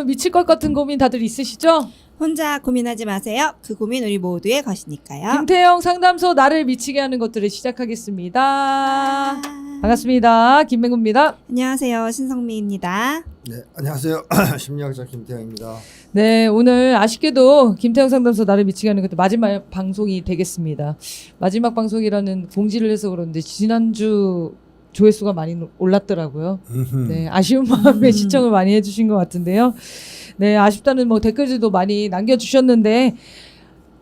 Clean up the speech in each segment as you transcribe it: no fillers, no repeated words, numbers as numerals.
여러분 미칠 것 같은 고민 다들 있으시죠? 혼자 고민하지 마세요. 그 고민 우리 모두의 것이니까요. 김태형 상담소 나를 미치게 하는 것들을 시작하겠습니다. 아. 반갑습니다. 김맹구입니다. 안녕하세요. 신성미입니다. 네, 안녕하세요. 심리학자 김태형입니다. 네, 오늘 아쉽게도 김태형 상담소 나를 미치게 하는 것들 마지막 방송이 되겠습니다. 마지막 방송이라는 공지를 해서 그런데 지난주 조회수가 많이 올랐더라고요. 네, 아쉬운 마음에 시청을 많이 해주신 것 같은데요. 네, 아쉽다는 뭐 댓글들도 많이 남겨주셨는데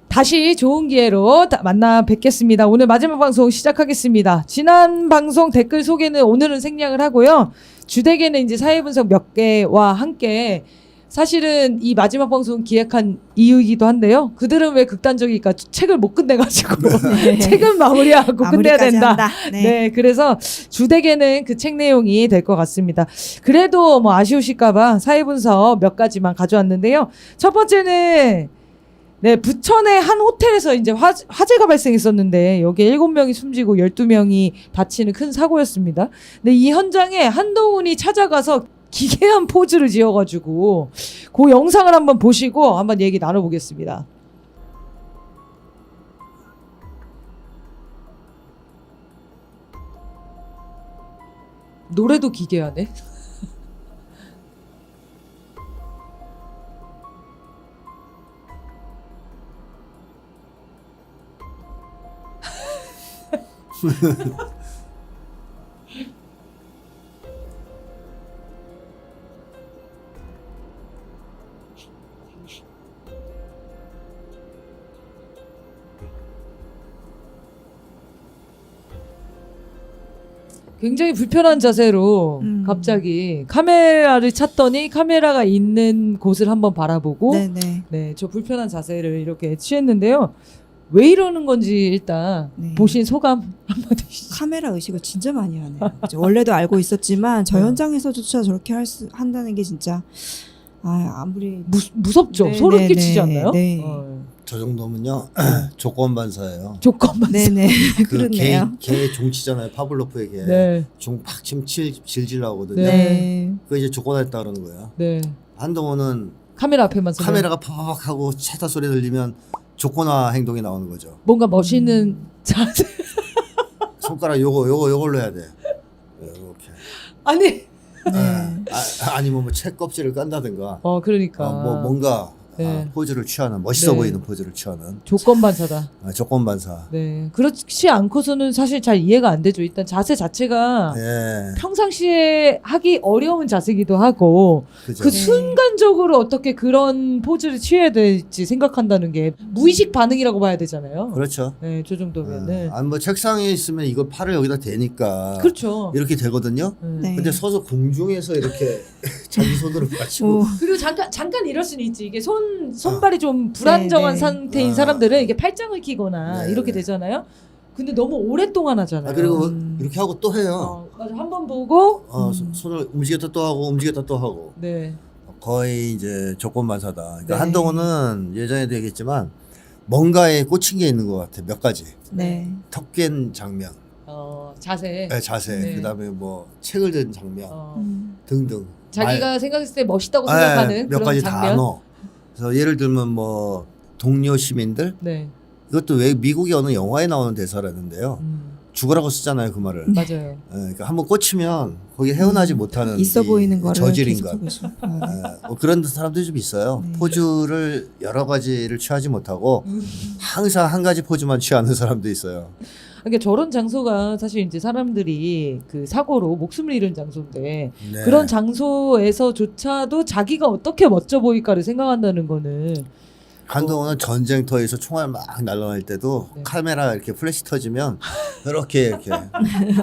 다시 좋은 기회로 만나 뵙겠습니다. 오늘 마지막 방송 시작하겠습니다. 지난 방송 댓글 소개는 오늘은 생략을 하고요. 주되게는 이제 사회 분석 몇 개와 함께 사실은 이 마지막 방송 기획한 이유이기도 한데요. 그들은 왜 극단적일까? 책을 못 끝내가지고 네. 책은 마무리하고 끝내야 마무리까지 된다. 한다. 네. 그래서 주되게는 그 책 내용이 될 것 같습니다. 그래도 뭐 아쉬우실까봐 사회 분석 몇 가지만 가져왔는데요. 첫 번째는 네, 부천의 한 호텔에서 이제 화재가 발생했었는데 여기에 7명이 숨지고 12명이 다치는 큰 사고였습니다. 근데 이 현장에 한동훈이 찾아가서 기괴한 포즈를 지어가지고 그 영상을 한번 보시고 한번 얘기 나눠보겠습니다. 노래도 기괴하네. 굉장히 불편한 자세로 갑자기 카메라를 찾더니 카메라가 있는 곳을 한번 바라보고 네네. 네, 저 불편한 자세를 이렇게 취했는데요. 왜 이러는 건지 일단 네. 보신 소감 한마디 해주시죠. 카메라 의식을 진짜 많이 하네요. 이제 원래도 알고 있었지만 저 현장에서조차 저렇게 한다는 게 진짜 아무리 무섭죠? 네, 소름 네, 끼치지 네, 않나요? 네. 저 정도면요 조건반사예요. 조건만 네네. 그 그렇네요. 개 종치잖아요. 파블로프의 개. 네, 종 팍침 질질 나오거든요. 네. 그거 이제 조건했다 그러는 거예요. 네. 한동훈은 카메라 앞에만 서면 카메라가 파박 하고 차다 소리 들리면 조건화 행동이 나오는 거죠. 뭔가 멋있는 자세. 손가락 요걸로 해야 돼. 이렇게. 아니. 네. 아니면 뭐 책 껍질을 깐다든가. 그러니까. 뭐 뭔가 네. 포즈를 취하는 멋있어 네. 보이는 포즈를 취하는 조건반사다. 조건반사. 네. 그렇지 않고서는 사실 잘 이해가 안 되죠. 일단 자세 자체가 예. 평상시에 하기 어려운 자세기도 하고 그죠. 그 순간적으로 어떻게 그런 포즈를 취해야 될지 생각한다는 게 무의식 반응이라고 봐야 되잖아요. 그렇죠. 네, 저 정도면은. 뭐 책상에 있으면 이거 팔을 여기다 대니까 그렇죠. 이렇게 되거든요. 네. 근데 서서 공중에서 이렇게 자기 손으로 받치고 오. 그리고 잠깐 이럴 수는 있지. 이게 손발이 좀 불안정한 네, 네. 상태인 사람들은 이게 팔짱을 끼거나 네, 이렇게 네. 되잖아요. 근데 너무 오랫동안 하잖아요. 그리고 이렇게 하고 또 해요. 맞아. 한 번 보고 손을 움직였다 또 하고 움직였다 또 하고 네. 거의 이제 조건반사다. 그러니까 네. 한동훈은 예전에도 얘기했지만 뭔가에 꽂힌 게 있는 것 같아. 몇 가지. 네. 턱 깬 장면, 자세. 자세, 네. 그다음에 뭐 책을 든 장면 등등. 자기가 생각했을 때 멋있다고 네, 생각하는 몇 그런 가지 장면. 단어. 그래서 예를 들면 뭐 동료 시민들 네. 이것도 왜 미국의 어느 영화에 나오는 대사라는데요. 죽으라고 쓰잖아요 그 말을. 맞아요. 그러니까 한번 꽂히면 거기 헤어나지 못하는 있어 이 보이는 거를 저질 계속 인간. 하고 있어. 뭐 그런 사람들이 좀 있어요. 네. 포즈를 여러 가지를 취하지 못하고 항상 한 가지 포즈만 취하는 사람도 있어요. 그러니까 저런 장소가 사실 이제 사람들이 그 사고로 목숨을 잃은 장소인데 네. 그런 장소에서조차도 자기가 어떻게 멋져 보일까를 생각한다는 거는 한동훈은 전쟁터에서 총알 막 날라갈 때도 네. 카메라 이렇게 플래시 터지면 이렇게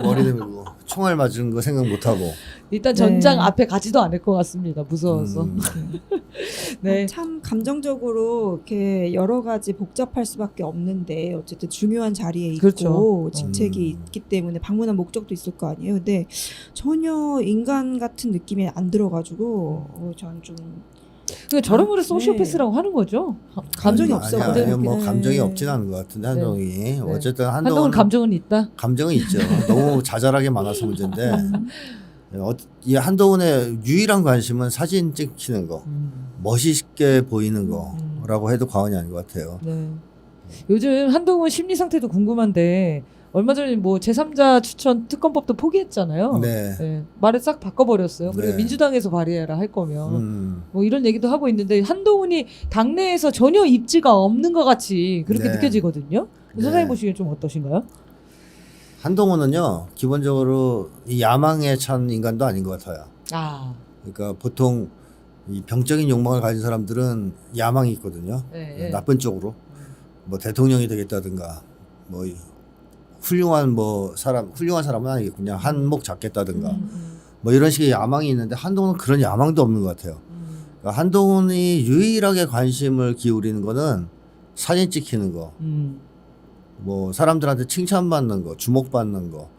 머리 내밀고 총알 맞은 거 생각 못 하고. 일단 네. 전장 앞에 가지도 않을 것 같습니다. 무서워서. 네. 참 감정적으로 이렇게 여러 가지 복잡할 수밖에 없는데 어쨌든 중요한 자리에 있고 그렇죠. 직책이 있기 때문에 방문한 목적도 있을 거 아니에요. 근데 전혀 인간 같은 느낌이 안 들어가지고 저는 좀 그러니까 저런 거를 네. 소시오패스라고 하는 거죠. 감정이 없어 아니, 보여요. 뭐 네. 감정이 없진 않은 것 같은데 한동훈이 어쨌든 한동훈 한동훈은 감정은 있다. 감정은 있죠. 너무 자잘하게 많아서 문제인데 이 한동훈의 유일한 관심은 사진 찍히는 거, 멋있게 보이는 거라고 해도 과언이 아닌 것 같아요. 네. 요즘 한동훈 심리 상태도 궁금한데 얼마 전에 뭐 제3자 추천 특검법도 포기했잖아요. 네. 네. 말을 싹 바꿔버렸어요. 그리고 네. 민주당에서 발의해라 할 거면 뭐 이런 얘기도 하고 있는데 한동훈이 당내에서 전혀 입지가 없는 것 같이 그렇게 네. 느껴지거든요. 네. 선생님 보시기엔 좀 어떠신가요? 한동훈은요, 기본적으로 이 야망에 찬 인간도 아닌 것 같아요. 아, 그러니까 보통 이 병적인 욕망을 가진 사람들은 야망이 있거든요. 네, 나쁜 쪽으로 뭐 대통령이 되겠다든가 뭐 훌륭한 사람은 아니겠고 그냥 한몫 잡겠다든가 뭐 이런 식의 야망이 있는데 한동훈은 그런 야망도 없는 것 같아요. 그러니까 한동훈이 유일하게 관심을 기울이는 거는 사진 찍히는 거, 뭐 사람들한테 칭찬받는 거, 주목받는 거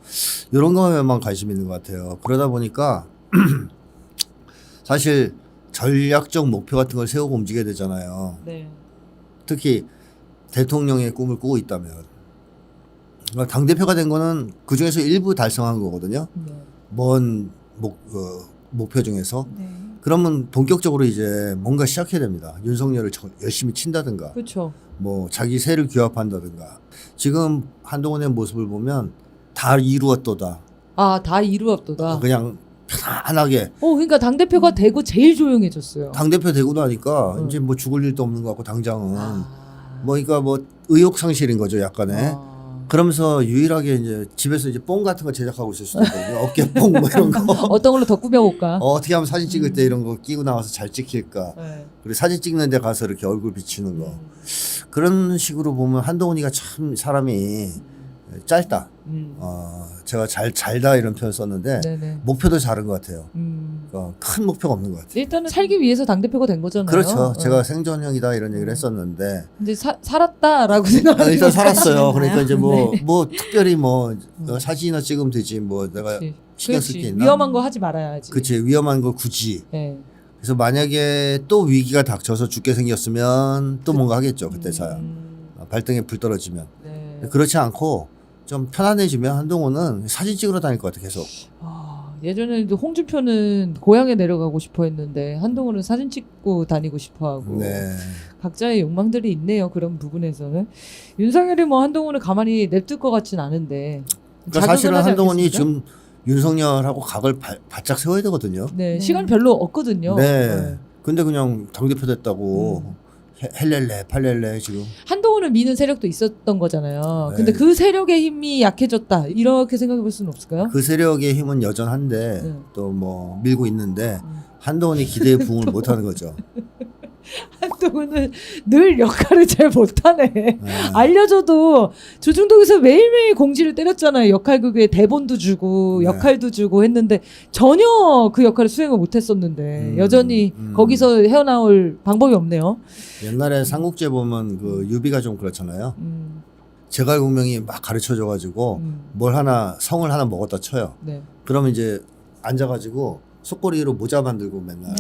이런 거에만 관심 있는 것 같아요. 그러다 보니까 사실 전략적 목표 같은 걸 세우고 움직여야 되잖아요. 네. 특히 대통령의 꿈을 꾸고 있다면 그러니까 당대표가 된 거는 그중에서 일부 달성한 거거든요. 네. 먼 목표 중에서. 네. 그러면 본격적으로 이제 뭔가 시작해야 됩니다. 윤석열을 열심히 친다든가 그렇죠. 뭐 자기 세를 규합한다든가. 지금 한동훈의 모습을 보면 다 이루었도다. 아, 다 이루었도다. 그냥 편안하게 그러니까 당 대표가 되고 제일 조용해졌어요. 당대표 되고 나니까 이제 뭐 죽을 일도 없는 것 같고 당장은 뭐 그러니까 뭐 의욕 상실인 거죠, 약간의. 그러면서 유일하게 이제 집에서 이제 뽕 같은 거 제작하고 있을 수도 있거든요. 어깨 뽕 뭐 이런 거. 어떤 걸로 더 꾸며볼까? 어떻게 하면 사진 찍을 때 이런 거 끼고 나와서 잘 찍힐까. 네. 그리고 사진 찍는 데 가서 이렇게 얼굴 비치는 거. 그런 식으로 보면 한동훈이가 참 사람이 짧다. 제가 잘다 이런 표현 썼는데 네네. 목표도 작은 것 같아요. 그러니까 큰 목표가 없는 것 같아요. 일단은 살기 위해서 당 대표가 된 거잖아요. 그렇죠. 제가 생존형이다 이런 얘기를 했었는데 이제 살았다라고 생각하는 일단 거죠. 살았어요. 그러니까 이제 뭐 네. 특별히 뭐 사진이나 찍으면 되지 뭐 내가 그치. 신경 쓸 게 그렇지. 있나? 위험한 거 하지 말아야지. 그치, 위험한 거 굳이. 네. 그래서 만약에 또 위기가 닥쳐서 죽게 생겼으면 또 뭔가 하겠죠. 그때서야 발등에 불 떨어지면. 네. 그렇지 않고 좀 편안해지면 한동훈은 사진 찍으러 다닐 것 같아 계속. 예전에도 홍준표는 고향에 내려가고 싶어 했는데 한동훈은 사진 찍고 다니고 싶어 하고 네. 각자의 욕망들이 있네요. 그런 부분에서는 윤석열이 뭐 한동훈을 가만히 냅둘 것 같진 않은데 그러니까 자극은 사실은 하지 한동훈이 않겠습니까? 지금 윤석열하고 각을 바짝 세워야 되거든요. 네, 시간 별로 없거든요. 네. 근데 그냥 당대표 됐다고 헬렐레 팔렐레 지금. 한동훈을 미는 세력도 있었던 거잖아요. 네. 근데 그 세력의 힘이 약해졌다. 이렇게 생각해 볼 수는 없을까요? 그 세력의 힘은 여전한데 네. 또 뭐 밀고 있는데 한동훈이 기대에 부응을 못하는 거죠. 한동훈은 늘 역할을 잘 못하네. 네. 알려줘도 조중동에서 매일매일 공지를 때렸잖아요. 역할극에 대본도 주고 네. 역할도 주고 했는데 전혀 그 역할을 수행을 못했었는데 여전히 거기서 헤어나올 방법이 없네요. 옛날에 삼국지에 보면 그 유비가 좀 그렇잖아요. 제갈공명이 막 가르쳐줘가지고 뭘 하나 성을 하나 먹었다 쳐요. 네. 그러면 이제 앉아가지고 속꼬리로 모자 만들고 맨날.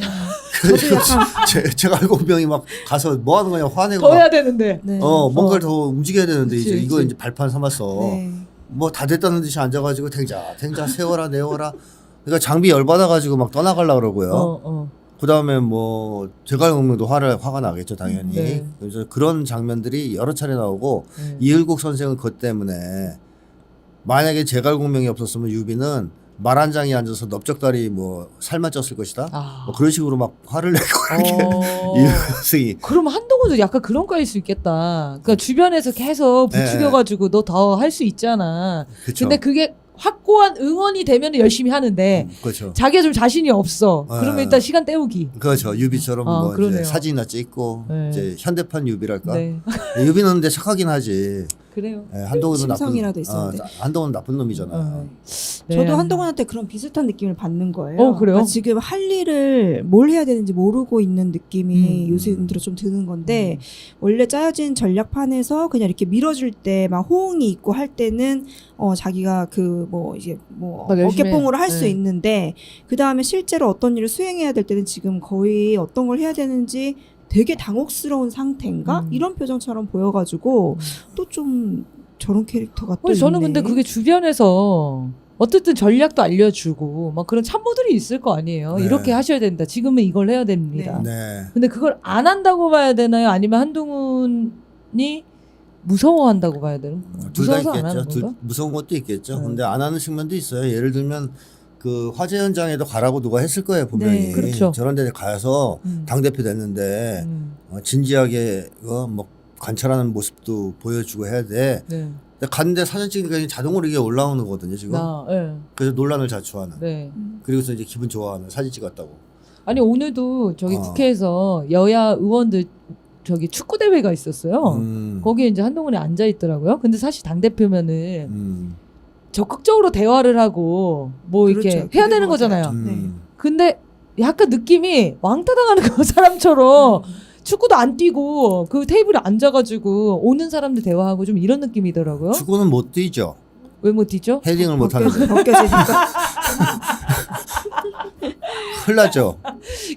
저도 약간 제갈공명이 막 가서 뭐 하는 거냐 화내고 더 막, 해야 되는데. 네. 뭔가를 더 움직여야 되는데 그치, 이제 이거 그치. 이제 발판 삼았어. 네. 뭐 다 됐다는 듯이 앉아가지고 탱자 세워라 내워라. 그러니까 장비 열받아가지고 막 떠나가려 그러고요. 그 다음에 뭐 제갈공명도 화가 나겠죠 당연히. 네. 그래서 그런 장면들이 여러 차례 나오고 네. 이을국 선생은 그것 때문에 만약에 제갈공명이 없었으면 유비는 말 한 장에 앉아서 넓적다리 뭐 살만 쪘을 것이다. 뭐 그런 식으로 막 화를 내고 이을국 선생이. 그럼 한동훈도 약간 그런 거일 수 있겠다. 그러니까 주변에서 계속 부추겨가지고 너 더 할 수 있잖아. 그쵸. 근데 그게 확고한 응원이 되면 열심히 하는데 그렇죠. 자기가 좀 자신이 없어. 네. 그러면 일단 시간 때우기. 그렇죠. 유비처럼 뭐 그러네요. 이제 사진이나 찍고 네. 이제 현대판 유비랄까. 네. 유비는 근데 착하긴 하지. 그래요. 예, 한동훈은 심성이라도 있었는데. 한동훈은 나쁜 놈이잖아요. 네. 저도 한동훈한테 그런 비슷한 느낌을 받는 거예요. 그래요? 그러니까 지금 할 일을 뭘 해야 되는지 모르고 있는 느낌이 요즘 들어 좀 드는 건데 원래 짜여진 전략판에서 그냥 이렇게 밀어줄 때 막 호응이 있고 할 때는 자기가 그 뭐 이제 뭐 막 열심히 어깨뽕으로 할 수 네. 있는데 그 다음에 실제로 어떤 일을 수행해야 될 때는 지금 거의 어떤 걸 해야 되는지 되게 당혹스러운 상태인가 이런 표정처럼 보여가지고 또 좀 저런 캐릭터가 또 저는 있네. 근데 그게 주변에서 어쨌든 전략도 알려주고 막 그런 참모들이 있을 거 아니에요. 네. 이렇게 하셔야 된다. 지금은 이걸 해야 됩니다. 네. 근데 그걸 안 한다고 봐야 되나요? 아니면 한동훈이 무서워한다고 봐야 되는 건가요? 둘 다 무서워서 안 하는 있겠죠. 건가? 무서운 것도 있겠죠. 네. 근데 안 하는 측면도 있어요. 예를 들면 그 화재 현장에도 가라고 누가 했을 거예요, 분명히. 네, 그렇죠. 저런 데 가서 당대표 됐는데 진지하게 뭐 관찰하는 모습도 보여주고 해야 돼. 네. 근데 갔는데 사진 찍으니까 자동으로 이게 올라오는 거거든요, 지금. 네. 그래서 논란을 자초하는. 네. 그리고서 이제 기분 좋아하는 사진 찍었다고. 아니 오늘도 저기 어. 국회에서 여야 의원들 저기 축구 대회가 있었어요. 거기에 이제 한동훈이 앉아 있더라고요. 근데 사실 당 대표면은 적극적으로 대화를 하고 뭐 이렇게 그렇죠. 해야 되는 기대가 거잖아요. 네. 근데 약간 느낌이 왕따 당하는 그 사람처럼 축구도 안 뛰고 그 테이블에 앉아가지고 오는 사람들 대화하고 좀 이런 느낌이더라고요. 축구는 못 뛰죠. 왜 못 뛰죠? 헤딩을 못 하는데. 벗겨지니까. 큰일 나죠.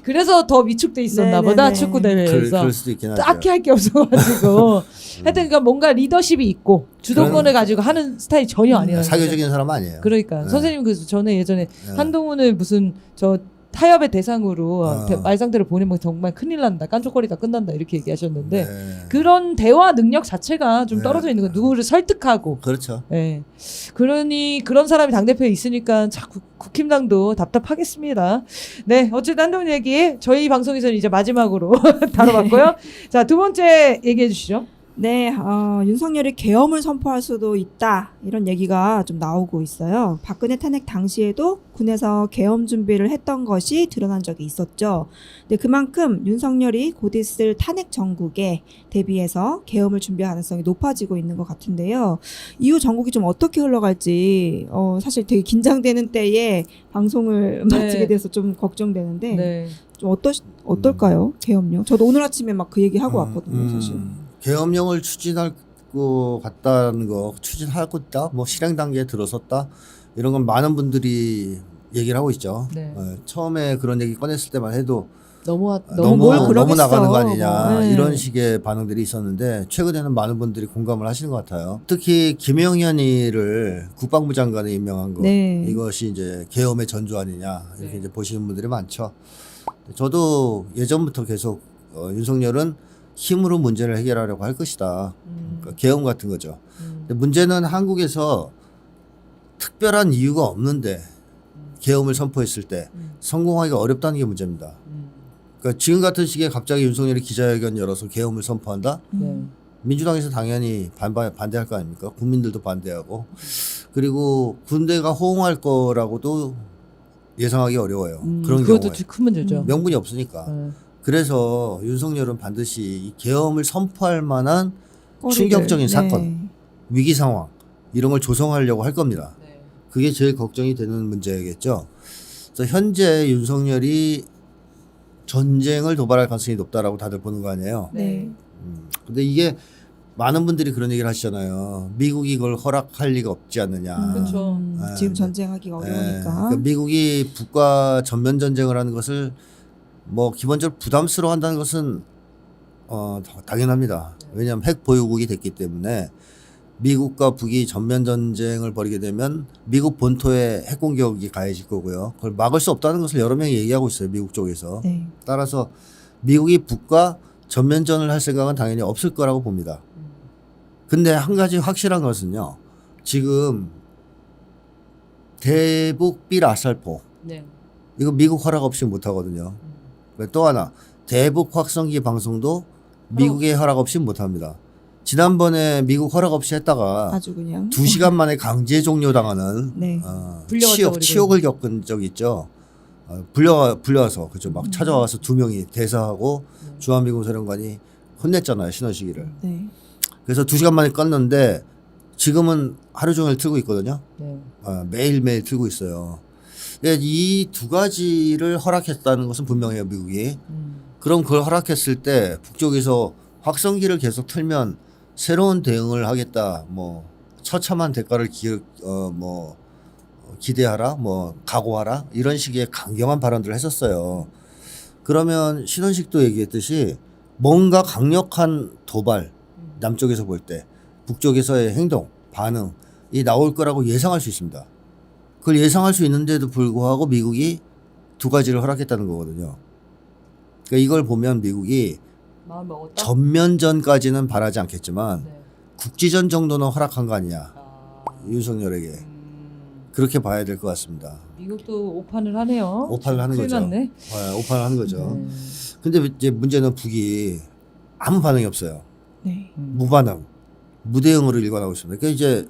그래서 더 위축돼 있었나 네네네. 보다 축구 대회에서. 그럴 수도 있긴 하죠. 딱히 할 게 없어가지고 하여튼 그러니까 뭔가 리더십이 있고 주도권을 가지고 하는 스타일이 전혀 아니라는 거죠. 사교적인 사람 아니에요. 그러니까 네. 선생님 그래서 전에 예전에 네. 한동훈을 무슨 저 타협의 대상으로 어. 말 상대로 보내면 정말 큰일 난다 깐족거리다 끝난다 이렇게 얘기하셨는데 네. 그런 대화 능력 자체가 좀 네. 떨어져 있는 거 누구를 설득하고 그렇죠. 예. 그러니 그런 사람이 당대표에 있으니까 자꾸 국힘당도 답답하겠습니다. 네, 어쨌든 한동훈 얘기 저희 방송에서는 이제 마지막으로 다뤄봤고요. 자, 두 번째 얘기해 주시죠. 네, 윤석열이 계엄을 선포할 수도 있다 이런 얘기가 좀 나오고 있어요. 박근혜 탄핵 당시에도 군에서 계엄 준비를 했던 것이 드러난 적이 있었죠. 근데 그만큼 윤석열이 곧 있을 탄핵 정국에 대비해서 계엄을 준비할 가능성이 높아지고 있는 것 같은데요. 이후 정국이 좀 어떻게 흘러갈지 사실 되게 긴장되는 때에 방송을 네. 마치게 돼서 좀 걱정되는데 네. 좀 어떨까요? 계엄령? 저도 오늘 아침에 막 그 얘기 하고 왔거든요, 사실. 계엄령을 추진할 것 같다는 거, 추진할 것 있다, 뭐 실행 단계에 들어섰다, 이런 건 많은 분들이 얘기를 하고 있죠. 네. 처음에 그런 얘기 꺼냈을 때만 해도 너무 뭘 너무 그러겠어. 나가는 거 아니냐 네. 이런 식의 반응들이 있었는데 최근에는 많은 분들이 공감을 하시는 것 같아요. 특히 김영현이를 국방부 장관에 임명한 거 네. 이것이 이제 계엄의 전조 아니냐 이렇게 네. 이제 보시는 분들이 많죠. 저도 예전부터 계속 윤석열은 힘으로 문제를 해결하려고 할 것이다. 그러니까 계엄 같은 거죠. 근데 문제는 한국에서 특별한 이유가 없는데 계엄을 선포했을 때 성공하기가 어렵다는 게 문제입니다. 그러니까 지금 같은 시기에 갑자기 윤석열이 기자회견 열어서 계엄을 선포한다? 네. 민주당에서 당연히 반대할 거 아닙니까? 국민들도 반대하고. 그리고 군대가 호응할 거라고도 예상하기 어려워요. 그런 그것도 경우에. 큰 문제죠. 명분이 없으니까. 네. 그래서 윤석열은 반드시 이 계엄을 선포할 만한 꺼리를. 충격적인 네. 사건, 위기 상황 이런 걸 조성하려고 할 겁니다. 네. 그게 제일 걱정이 되는 문제겠죠. 그래서 현재 윤석열이 전쟁을 도발할 가능성이 높다라고 다들 보는 거 아니에요. 네. 근데 이게 많은 분들이 그런 얘기를 하시잖아요. 미국이 이걸 허락할 리가 없지 않느냐. 그렇죠. 네. 지금 전쟁하기가 어려우니까. 그러니까 미국이 북과 전면 전쟁을 하는 것을 뭐 기본적으로 부담스러워 한다는 것은 당연합니다. 왜냐하면 핵 보유국이 됐기 때문에 미국과 북이 전면 전쟁을 벌이게 되면 미국 본토에 핵 공격이 가해질 거고요. 그걸 막을 수 없다는 것을 여러 명이 얘기하고 있어요. 미국 쪽에서. 네. 따라서 미국이 북과 전면전을 할 생각은 당연히 없을 거라고 봅니다. 근데 한 가지 확실한 것은요. 지금 대북 비라살포 네. 이거 미국 허락 없이 못 하거든요. 또 하나 대북 확성기 방송도 미국의 허락 없이 못 합니다. 지난번에 미국 허락 없이 했다가 아주 그냥 2시간 만에 강제 종료당하는 네. 불려갔다 치욕을 겪은 적이 있죠. 불려와서 그죠 막 찾아와서 2명이 대사하고 주한미군 사령관이 혼냈잖아요 신원식이를. 네. 그래서 2시간 만에 껐는데 지금은 하루 종일 틀고 있거든요. 네. 매일매일 틀고 있어요. 이 두 가지를 허락했다는 것은 분명해요 미국이. 그럼 그걸 허락했을 때 북쪽에서 확성기를 계속 틀면 새로운 대응을 하겠다. 뭐 처참한 대가를 기대하라. 뭐 각오하라. 이런 식의 강경한 발언들을 했었어요. 그러면 신원식도 얘기했듯이 뭔가 강력한 도발 남쪽에서 볼 때 북쪽에서의 행동, 반응이 나올 거라고 예상할 수 있습니다. 그걸 예상할 수 있는데도 불구하고 미국이 두 가지를 허락했다는 거거든요. 그러니까 이걸 보면 미국이 마음 먹었다. 전면전까지는 바라지 않겠지만 네. 국지전 정도는 허락한 거 아니냐. 아, 윤석열에게. 그렇게 봐야 될 것 같습니다. 미국도 오판을 하네요. 오판을 하는 큰일 거죠. 났네. 오판을 하는 거죠. 네. 근데 이제 문제는 북이 아무 반응이 없어요. 네. 무반응. 무대응으로 일관하고 있습니다. 그러니까 이제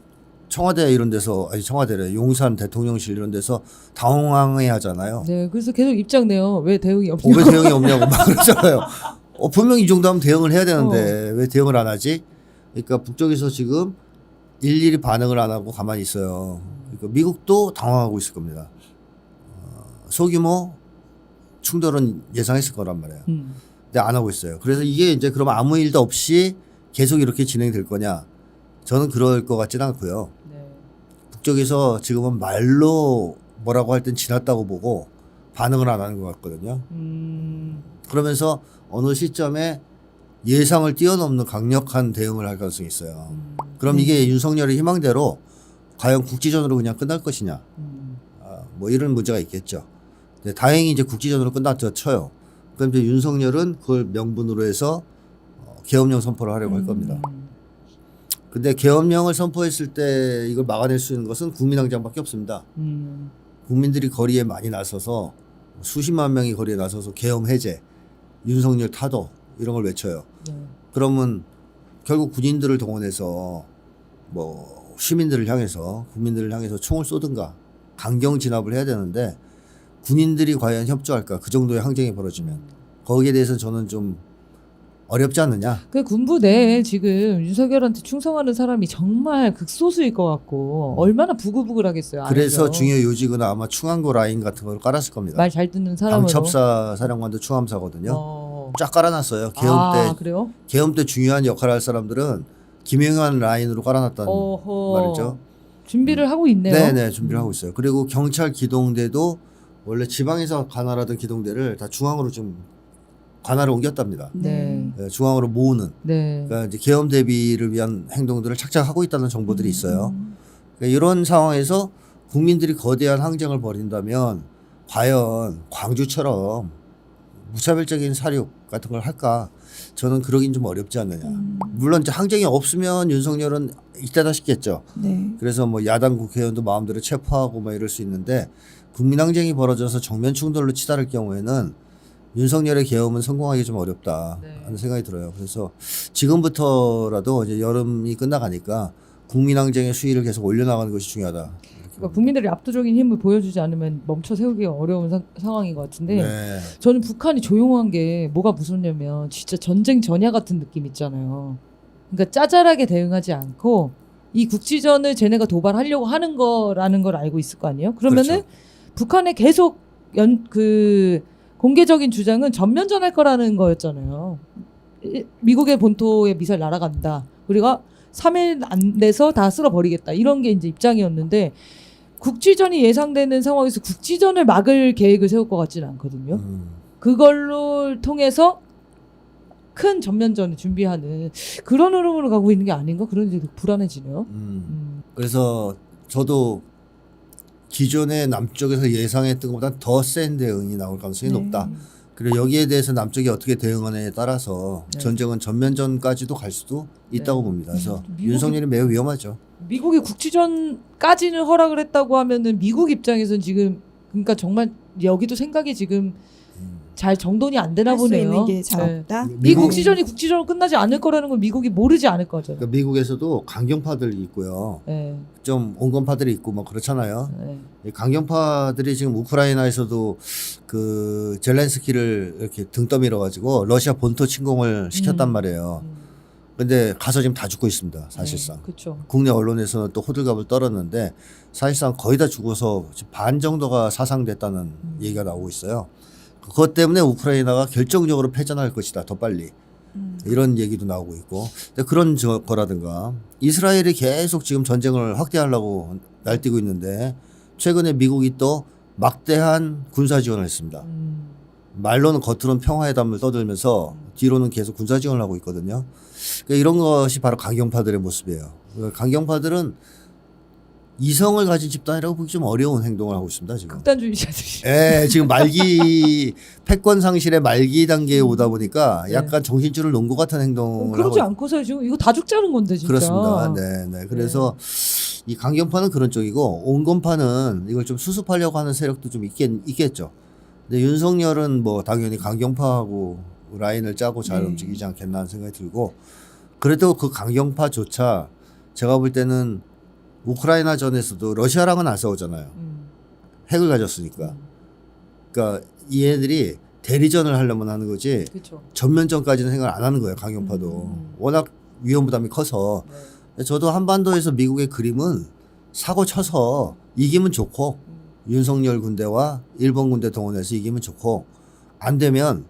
청와대 이런 데서, 아니 청와대래, 용산 대통령실 이런 데서 당황해 하잖아요. 네, 그래서 계속 입장 내요. 왜 대응이 없냐. 왜 대응이 없냐고 막 그러잖아요. 분명히 이 정도 하면 대응을 해야 되는데 왜 대응을 안 하지? 그러니까 북쪽에서 지금 일일이 반응을 안 하고 가만히 있어요. 그러니까 미국도 당황하고 있을 겁니다. 소규모 충돌은 예상했을 거란 말이에요. 근데 안 하고 있어요. 그래서 이게 이제 그럼 아무 일도 없이 계속 이렇게 진행될 거냐? 저는 그럴 것 같지는 않고요. 네. 북쪽에서 지금은 말로 뭐라고 할 땐 지났다고 보고 반응을 안 하는 것 같거든요. 그러면서 어느 시점에 예상을 뛰어넘는 강력한 대응을 할 가능성이 있어요. 그럼 이게 윤석열의 희망대로 과연 국지전으로 그냥 끝날 것이냐. 뭐 이런 문제가 있겠죠. 근데 다행히 이제 국지전으로 끝났죠. 쳐요. 그럼 이제 윤석열은 그걸 명분으로 해서 계엄령 선포를 하려고 할 겁니다. 근데 계엄령을 선포했을 때 이걸 막아낼 수 있는 것은 국민항쟁밖에 없습니다. 국민들이 거리에 많이 나서서 수십만 명이 거리에 나서서 계엄 해제, 윤석열 타도 이런 걸 외쳐요. 네. 그러면 결국 군인들을 동원해서 뭐 시민들을 향해서 국민들을 향해서 총을 쏘든가 강경 진압을 해야 되는데 군인들이 과연 협조할까? 그 정도의 항쟁이 벌어지면 거기에 대해서 저는 좀 어렵지 않느냐. 그 군부 내에 지금 윤석열한테 충성하는 사람이 정말 극소수일 것 같고 얼마나 부글부글하겠어요. 그래서 안에서. 중요 요직은 아마 충암고 라인 같은 걸 깔았을 겁니다. 말 잘 듣는 사람으로. 방첩사 사령관도 충암사거든요. 쫙 깔아놨어요. 그래요? 계엄 때 중요한 역할을 할 사람들은 김영환 라인으로 깔아놨다는 말이죠. 준비를 하고 있네요. 네네, 준비를 하고 있어요. 그리고 경찰 기동대도 원래 지방에서 관할하던 기동대를 다 중앙으로 좀 관할을 옮겼답니다. 네. 네, 중앙으로 모으는. 네. 그러니까 이제 계엄 대비를 위한 행동들을 착착하고 있다는 정보들이 있어요. 그러니까 이런 상황에서 국민들이 거대한 항쟁을 벌인다면 과연 광주처럼 무차별적인 사륙 같은 걸 할까? 저는 그러긴 좀 어렵지 않느냐. 물론 이제 항쟁이 없으면 윤석열은 이때다 싶겠죠. 네. 그래서 뭐 야당 국회의원도 마음대로 체포하고 뭐 이럴 수 있는데 국민항쟁이 벌어져서 정면 충돌로 치달을 경우에는 윤석열의 계엄은 성공하기 좀 어렵다 하는 생각이 들어요. 그래서 지금부터라도 이제 여름이 끝나가니까 국민항쟁의 수위를 계속 올려나가는 것이 중요하다. 그러니까 국민들이 압도적인 힘을 보여주지 않으면 멈춰 세우기가 어려운 상황인 것 같은데 네. 저는 북한이 조용한 게 뭐가 무섭냐면 진짜 전쟁 전야 같은 느낌 있잖아요. 그러니까 짜잘하게 대응하지 않고 이 국지전을 쟤네가 도발하려고 하는 거라는 걸 알고 있을 거 아니에요? 그러면은 그렇죠. 북한의 계속 공개적인 주장은 전면전할 거라는 거였잖아요. 미국의 본토에 미사일 날아간다. 우리가 3일 안 돼서 다 쓸어버리겠다. 이런 게 이제 입장이었는데 국지전이 예상되는 상황에서 국지전을 막을 계획을 세울 것 같지는 않거든요. 그걸로 통해서 큰 전면전을 준비하는 그런 흐름으로 가고 있는 게 아닌가? 그런 게 불안해지네요. 그래서 저도 기존의 남쪽에서 예상했던 것보다 더 센 대응이 나올 가능성이 높다. 그리고 여기에 대해서 남쪽이 어떻게 대응하느냐에 따라서 전쟁은 전면전까지도 갈 수도 있다고 봅니다. 그래서 윤석열이 매우 위험하죠. 미국이 국지전까지는 허락을 했다고 하면은 미국 입장에서는 지금 그러니까 정말 여기도 생각이 지금 잘 정돈이 안 되나 할 수 보네요. 있는 게 잘 없다. 이 국지전이 국지전으로 끝나지 않을 거라는 걸 미국이 모르지 않을 거죠. 그러니까 미국에서도 강경파들이 있고요. 네. 좀 온건파들이 있고 뭐 그렇잖아요. 네. 이 강경파들이 지금 우크라이나에서도 그 젤렌스키를 이렇게 등 떠밀어 가지고 러시아 본토 침공을 시켰단 말이에요. 근데 가서 지금 다 죽고 있습니다. 사실상. 그렇죠. 국내 언론에서는 또 호들갑을 떨었는데 사실상 거의 다 죽어서 지금 반 정도가 사상됐다는 얘기가 나오고 있어요. 그것 때문에 우크라이나가 결정적으로 패전할 것이다. 더 빨리. 이런 얘기도 나오고 있고. 근데 그런 거라든가 이스라엘이 계속 지금 전쟁을 확대하려고 날뛰고 있는데 최근에 미국이 또 막대한 군사 지원을 했습니다. 말로는 겉으로는 평화회담을 떠들면서 뒤로는 계속 군사 지원을 하고 있거든요. 그러니까 이런 것이 바로 강경파들의 모습이에요. 강경파들은 이성을 가진 집단이라고 보기 좀 어려운 행동을 하고 있습니다 지금. 극단주의자들이. 예, 지금 말기 패권 상실의 말기 단계에 오다 보니까 네. 약간 정신줄을 놓은 것 같은 행동을 그러지 하고 않고서 지금 이거 다 죽자는 건데 진짜. 그렇습니다. 네, 네. 그래서 이 강경파는 그런 쪽이고 온건파는 이걸 좀 수습하려고 하는 세력도 좀 있겠죠. 근데 윤석열은 뭐 당연히 강경파하고 라인을 짜고 잘 네. 움직이지 않겠나 하는 생각이 들고 그래도 그 강경파조차 제가 볼 때는 우크라이나 전에서도 러시아랑은 안 싸우잖아요. 핵을 가졌으니까. 그러니까 얘네들이 대리전을 하려면 하는 거지 그렇죠. 전면전까지는 생각을 안 하는 거예요. 강경파도. 워낙 위험 부담이 커서. 네. 저도 한반도에서 미국의 그림은 사고 쳐서 이기면 좋고 윤석열 군대와 일본 군대 동원해서 이기면 좋고 안 되면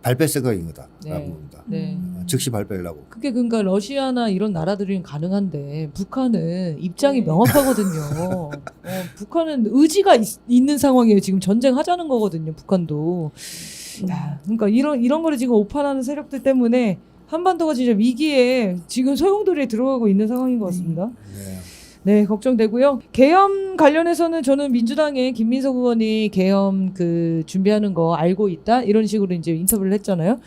발 뺄 생각인 거다. 네. 라고 봅니다. 네. 즉시 발 빼려고. 그게 그러니까 러시아나 이런 나라들은 가능한데 북한은 입장이 네. 명확하거든요. 북한은 의지가 있는 상황이에요. 지금 전쟁하자는 거거든요. 북한도. 야, 그러니까 이런 거를 지금 오판하는 세력들 때문에 한반도가 진짜 위기에 지금 소용돌이에 들어가고 있는 상황인 것 같습니다. 네. 네, 걱정되고요. 계엄 관련해서는 저는 민주당의 김민석 의원이 계엄 그 준비하는 거 알고 있다 이런 식으로 이제 인터뷰를 했잖아요.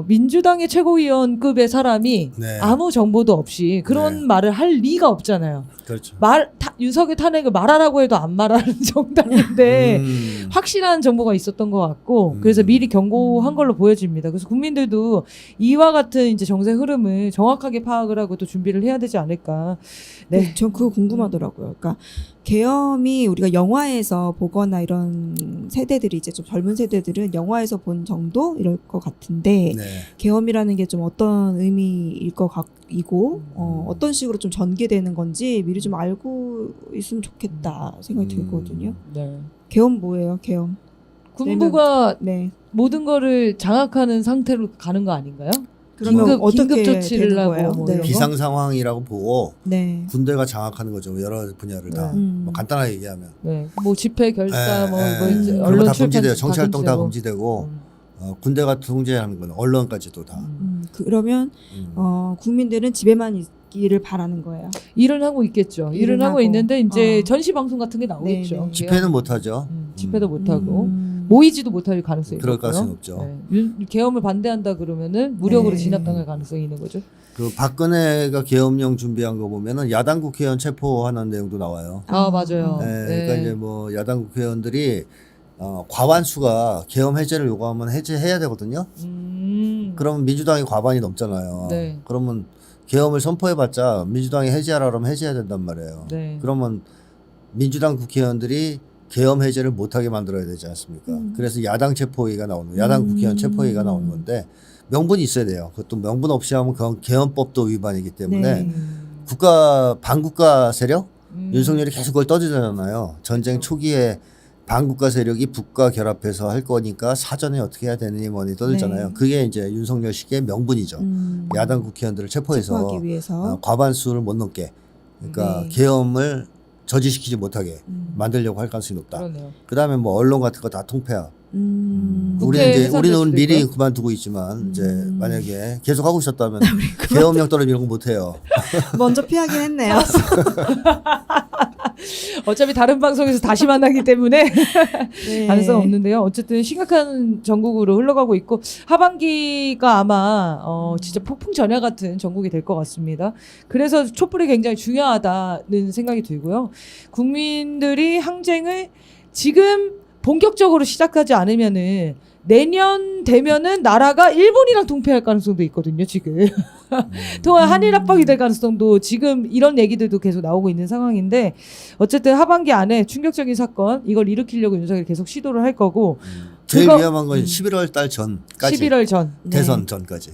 민주당의 최고위원급의 사람이 네. 아무 정보도 없이 그런 네. 말을 할 리가 없잖아요. 그렇죠. 윤석열 탄핵을 말하라고 해도 안 말하는 정당인데 확실한 정보가 있었던 것 같고 그래서 미리 경고한 걸로 보여집니다. 그래서 국민들도 이와 같은 이제 정세 흐름을 정확하게 파악을 하고 또 준비를 해야 되지 않을까. 네. 전 그거 궁금하더라고요. 그러니까 계엄이 우리가 영화에서 보거나 이런 세대들이 이제 좀 젊은 세대들은 영화에서 본 정도 이럴 것 같은데 네. 계엄이라는 게 좀 어떤 의미일 것 같이고 어떤 식으로 좀 전개되는 건지 미리 좀 알고 있으면 좋겠다 생각이 들거든요. 네. 계엄 뭐예요? 계엄. 군부가 네. 모든 거를 장악하는 상태로 가는 거 아닌가요? 그러면 어떻게 긴급 조치를 되는 하고 거예요? 뭐 네. 이런 거? 비상 상황이라고 보고 네. 군대가 장악하는 거죠. 여러 분야를 다. 네. 뭐 간단하게 얘기하면. 네. 뭐 집회 결사 뭐 이제 그런 언론 거다 출판 금지돼요. 정치 활동 다 금지되고. 금지되고 군대가 통제하는 건 언론까지도 다. 그러면 국민들은 집에만 있기를 바라는 거예요. 일은 하고 있겠죠. 일은 일은 하고 하고. 있는데 이제 전시 방송 같은 게 나오겠죠. 네, 네. 집회는 못 하죠. 집회도 못 하고 모이지도 못할 가능성이 그럴 있고요. 가능성이 없죠. 계엄을 반대한다 그러면은 무력으로 네. 진압당할 가능성이 있는 거죠. 그 박근혜가 계엄령 준비한 거 보면은 야당 국회의원 체포하는 내용도 나와요. 아 맞아요. 네, 네. 그러니까 이제 뭐 야당 국회의원들이 과반수가 계엄 해제를 요구하면 해제해야 되거든요. 그러면 민주당이 과반이 넘잖아요. 네. 그러면 계엄을 선포해봤자 민주당이 해제하라 그러면 해제해야 된단 말이에요. 네. 그러면 민주당 국회의원들이 계엄 해제를 못하게 만들어야 되지 않습니까? 그래서 야당 체포회의가 나오는 거예요. 야당 국회의원 체포회의가 나오는 건데 명분이 있어야 돼요. 그것도 명분 없이 하면 그건 계엄법도 위반이기 때문에 네. 반국가 세력 윤석열이 계속 그걸 떠들잖아요. 전쟁 초기에 반국가 세력이 북과 결합해서 할 거니까 사전에 어떻게 해야 되느니 뭐니 떠들잖아요. 네. 그게 이제 윤석열식의 명분이죠. 야당 국회의원들을 체포해서 체포하기 위해서. 과반수를 못 넘게 그러니까 네. 계엄을 저지시키지 못하게 만들려고 할 가능성이 높다. 그러네요. 그다음에 뭐 언론 같은 거 다 통폐합. 국회 해산될 우리는 수도 미리 있고요? 그만두고 있지만 이제 만약에 계속 하고 있었다면 계엄령 떨어지면 이런 거 못 해요. 먼저 피하긴 했네요. 어차피 다른 방송에서 다시 만나기 때문에 네. 가능성 없는데요. 어쨌든 심각한 전국으로 흘러가고 있고 하반기가 아마 진짜 폭풍 전야 같은 전국이 될 것 같습니다. 그래서 촛불이 굉장히 중요하다는 생각이 들고요. 국민들이 항쟁을 지금 본격적으로 시작하지 않으면은 내년 되면은 나라가 일본이랑 통폐할 가능성도 있거든요, 지금. 또 한일 압박이 될 가능성도 지금 이런 얘기들도 계속 나오고 있는 상황인데 어쨌든 하반기 안에 충격적인 사건 이걸 일으키려고 윤석열이 계속 시도를 할 거고 제일 그거- 위험한 건 11월 달 전까지 11월 전 대선 전까지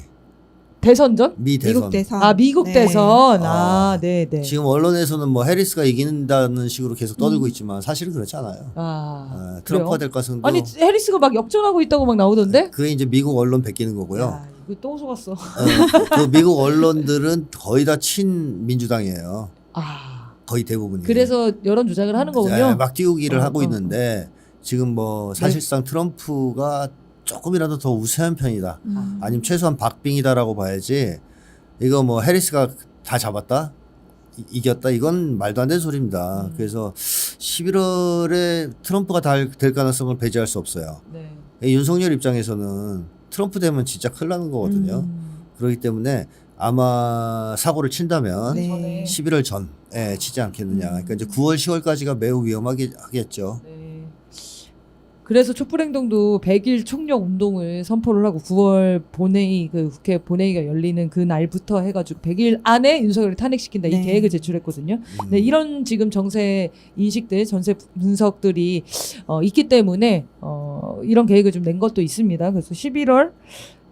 대선전? 미 대선. 미국 대선. 아 미국 네. 대선. 아, 네네. 지금 언론에서는 뭐 해리스가 이긴다는 식으로 계속 떠들고 있지만 사실은 그렇지 않아요. 트럼프가 그래요? 될 가능성도 아니 해리스가 막 역전하고 있다고 막 나오던데? 그게 이제 미국 언론 베끼는 거고요. 야, 이거 또 속았어. 그 미국 언론들은 거의 다 친민주당이에요. 아 거의 대부분이. 그래서 여론 조작을 하는 거군요. 막 띄우기를 하고 어. 있는데 지금 뭐 사실상 트럼프가 조금이라도 더 우세한 편이다. 아니면 최소한 박빙이다라고 봐야지. 이거 뭐 해리스가 다 잡았다? 이겼다 이건 말도 안 되는 소리입니다. 그래서 11월에 트럼프가 될 가능성을 배제할 수 없어요. 네. 윤석열 입장에서는 트럼프 되면 진짜 큰일 나는 거거든요. 그렇기 때문에 아마 사고를 친다면 네. 11월 전에 치지 않겠느냐. 그러니까 이제 9월, 10월까지가 매우 위험하게 하겠죠. 네. 그래서 촛불행동도 100일 총력 운동을 선포를 하고 9월 본회의 그 국회 본회의가 열리는 그 날부터 해가지고 100일 안에 윤석열을 탄핵시킨다 이 네. 계획을 제출했거든요. 네, 이런 지금 정세 인식들, 전세 분석들이 있기 때문에 이런 계획을 좀 낸 것도 있습니다. 그래서 11월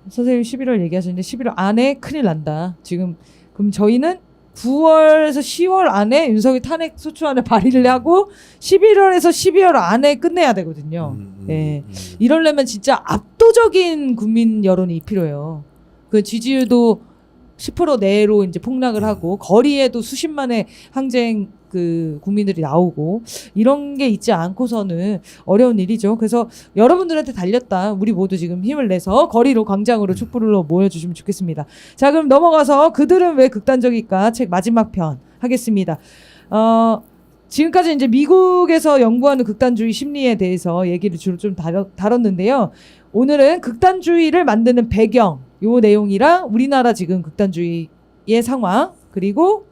선생님 11월 얘기하셨는데 11월 안에 큰일 난다. 지금 그럼 저희는 9월에서 10월 안에 윤석열 탄핵 소추안을 발의를 하고 11월에서 12월 안에 끝내야 되거든요. 예. 이러려면 진짜 압도적인 국민 여론이 필요해요. 그 지지율도 10% 내로 이제 폭락을 하고 거리에도 수십만의 항쟁 그 국민들이 나오고 이런 게 있지 않고서는 어려운 일이죠. 그래서 여러분들한테 달렸다. 우리 모두 지금 힘을 내서 거리로 광장으로 촛불로 모여주시면 좋겠습니다. 자, 그럼 넘어가서 그들은 왜 극단적일까 책 마지막 편 하겠습니다. 지금까지 이제 미국에서 연구하는 극단주의 심리에 대해서 얘기를 주로 좀 다뤘는데요. 오늘은 극단주의를 만드는 배경, 요 내용이랑 우리나라 지금 극단주의의 상황, 그리고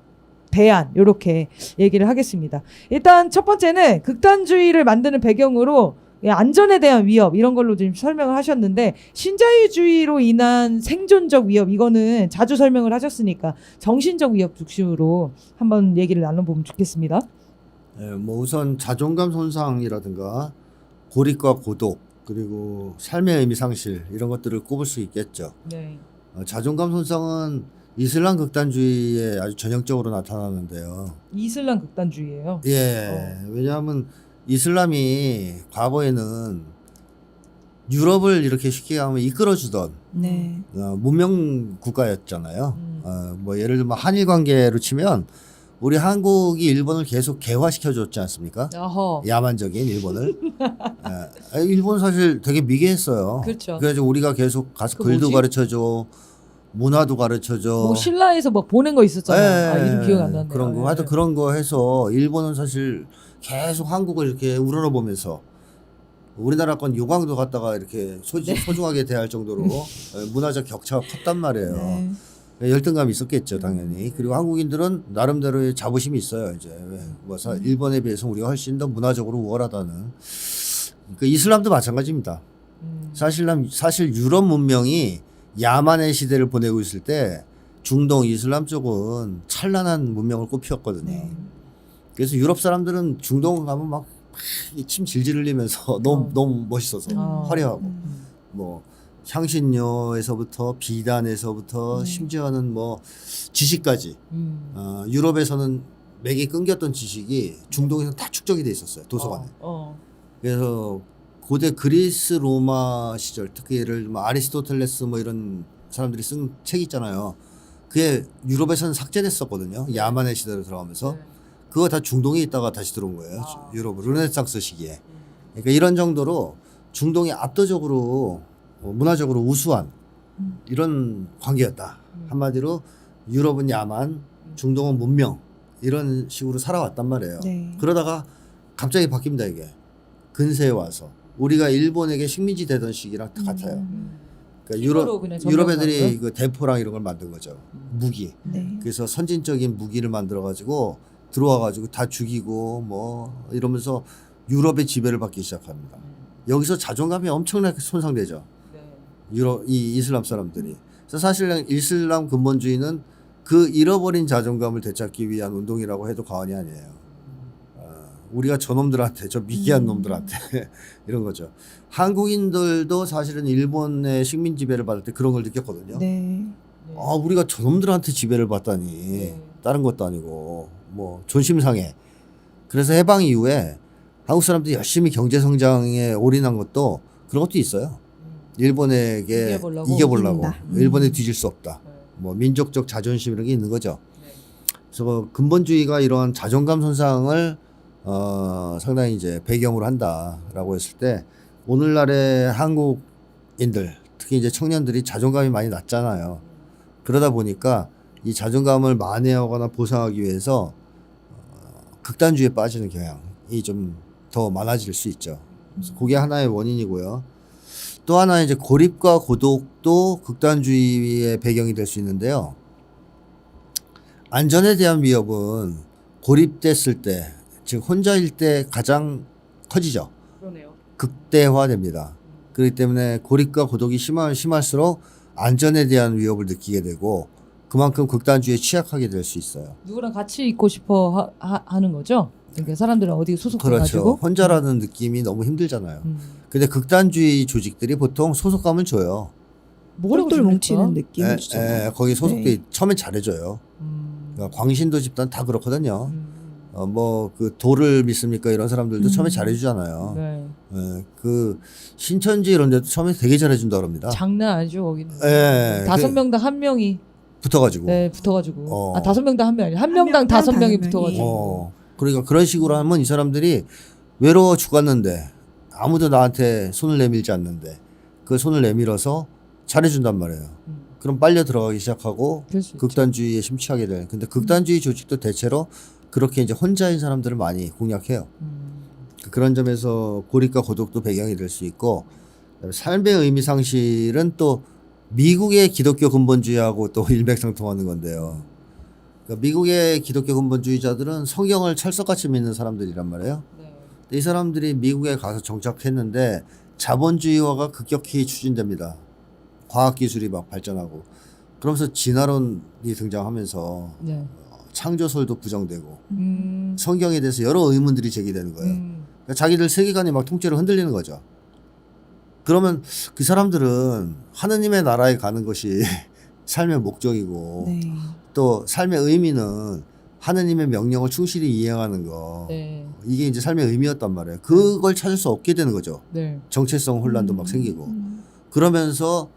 대안, 요렇게 얘기를 하겠습니다. 일단 첫 번째는 극단주의를 만드는 배경으로 안전에 대한 위협, 이런 걸로 지금 설명을 하셨는데, 신자유주의로 인한 생존적 위협, 이거는 자주 설명을 하셨으니까 정신적 위협 중심으로 한번 얘기를 나눠보면 좋겠습니다. 예, 뭐 우선 자존감 손상이라든가 고립과 고독 그리고 삶의 의미 상실 이런 것들을 꼽을 수 있겠죠. 네. 자존감 손상은 이슬람 극단주의에 아주 전형적으로 나타나는데요. 이슬람 극단주의예요. 예, 왜냐하면 이슬람이 과거에는 유럽을 이렇게 쉽게 하면 이끌어주던 네. 문명 국가였잖아요. 뭐 예를 들면 한일 관계로 치면 우리 한국이 일본을 계속 개화시켜줬지 않습니까? 어허. 야만적인 일본을. 일본 사실 되게 미개했어요. 그렇죠. 그래서 우리가 계속 가서 그 글도 뭐지? 가르쳐줘, 문화도 가르쳐줘. 뭐 신라에서 뭐 보낸 거 있었잖아요. 예, 이름 기억 안 나는데. 그런 거. 하여튼 그런 거 해서 일본은 사실 계속 한국을 이렇게 우러러보면서 우리나라 건 요강도 갖다가 이렇게 소중하게 대할 정도로 문화적 격차가 컸단 말이에요. 네. 열등감이 있었겠죠, 당연히. 그리고 한국인들은 나름대로의 자부심이 있어요. 이제 뭐 일본에 비해서 우리가 훨씬 더 문화적으로 우월하다는. 그 이슬람도 마찬가지입니다. 사실 유럽 문명이 야만의 시대를 보내고 있을 때 중동 이슬람 쪽은 찬란한 문명을 꽃피웠거든요. 네. 그래서 유럽 사람들은 중동 가면 막 침 질질 흘리면서 너무 멋있어서 화려하고 뭐 향신료에서부터 비단에서부터 심지어는 뭐 지식까지 유럽에서는 맥이 끊겼던 지식이 중동에서 다 축적이 돼 있었어요, 도서관에. 그래서 고대 그리스 로마 시절 특히 예를 들면 아리스토텔레스 뭐 이런 사람들이 쓴 책 있잖아요. 그게 유럽에서는 삭제됐었거든요, 야만의 시대로 들어가면서. 그거 다 중동에 있다가 다시 들어온 거예요. 유럽 르네상스 시기에. 그러니까 이런 정도로 중동이 압도적으로 문화적으로 우수한 이런 관계였다. 한마디로 유럽은 야만, 중동은 문명 이런 식으로 살아왔단 말이에요. 네. 그러다가 갑자기 바뀝니다, 이게. 근세에 와서 우리가 일본에게 식민지 되던 시기랑 같아요. 그러니까 유럽 애들이 그 대포랑 이런 걸 만든 거죠. 무기. 네. 그래서 선진적인 무기를 만들어 가지고 들어와 가지고 다 죽이고 뭐 이러면서 유럽의 지배를 받기 시작합니다. 여기서 자존감이 엄청나게 손상되죠. 이 이슬람 사람들이. 그래서 사실 이슬람 근본주의는 그 잃어버린 자존감을 되찾기 위한 운동이라고 해도 과언이 아니에요. 우리가 저놈들한테, 저 미개한 놈들한테 이런 거죠. 한국인들도 사실은 일본의 식민 지배를 받을 때 그런 걸 느꼈거든요. 네. 우리가 저놈들한테 지배를 받다니. 다른 것도 아니고 뭐 존심상해. 그래서 해방 이후에 한국 사람들이 열심히 경제 성장에 올인한 것도 그런 것도 있어요. 일본에게 이겨보려고. 일본에 뒤질 수 없다. 뭐 민족적 자존심 이런 게 있는 거죠. 그래서 근본주의가 이런 자존감 손상을 상당히 이제 배경으로 한다라고 했을 때 오늘날의 한국인들 특히 이제 청년들이 자존감이 많이 낮잖아요. 그러다 보니까 이 자존감을 만회하거나 보상하기 위해서 극단주의에 빠지는 경향이 좀 더 많아질 수 있죠. 그래서 그게 하나의 원인이고요. 또 하나 이제 고립과 고독도 극단주의의 배경이 될 수 있는데요. 안전에 대한 위협은 고립됐을 때, 즉 혼자일 때 가장 커지죠. 그러네요. 극대화됩니다. 그렇기 때문에 고립과 고독이 심하면 심할수록 안전에 대한 위협을 느끼게 되고 그만큼 극단주의에 취약하게 될 수 있어요. 누구랑 같이 있고 싶어 하는 거죠? 그러니까 사람들은 어디 소속돼가지고. 그렇죠. 혼자라는 느낌이 너무 힘들잖아요. 근데 극단주의 조직들이 보통 소속감을 줘요. 뭐라고 똘똘 줍니까? 뭉치는 느낌을 주잖아요. 거기 소속돼 네. 처음엔 잘해줘요. 그러니까 광신도 집단 다 그렇거든요. 음. 뭐 그 도를 믿습니까 이런 사람들도 처음에 잘해주잖아요. 네. 그 신천지 이런 데도 처음에 되게 잘해준다 그럽니다. 장난 아니죠 거기는. 예, 5명당 1명이 붙어가지고. 네 붙어가지고. 어. 5명당 1명이 아니라 1명당 5명이 다섯 명이. 붙어가지고. 그러니까 그런 식으로 하면 이 사람들이 외로워 죽었는데 아무도 나한테 손을 내밀지 않는데 그 손을 내밀어서 잘해준단 말이에요. 그럼 빨려 들어가기 시작하고 그럴 수 있죠. 극단주의에 심취하게 돼요. 근데 극단주의 조직도 대체로 그렇게 이제 혼자인 사람들을 많이 공략해요. 그런 점에서 고립과 고독도 배경이 될 수 있고 삶의 의미 상실은 또 미국의 기독교 근본주의하고 또 일맥상통하는 건데요. 그러니까 미국의 기독교 근본주의자들은 성경을 철석같이 믿는 사람들이란 말이에요. 네. 근데 이 사람들이 미국에 가서 정착했는데 자본주의화가 급격히 추진됩니다. 과학기술이 막 발전하고 그러면서 진화론이 등장하면서 네. 창조설도 부정되고 음. 성경에 대해서 여러 의문들이 제기되는 거예요. 그러니까 자기들 세계관이 막 통째로 흔들리는 거죠. 그러면 그 사람들은 하느님의 나라에 가는 것이 삶의 목적이고 네. 또 삶의 의미는 하느님의 명령을 충실히 이행하는 거. 네. 이게 이제 삶의 의미였단 말이에요. 그걸 찾을 수 없게 되는 거죠. 네. 정체성 혼란도 막 생기고. 그러면서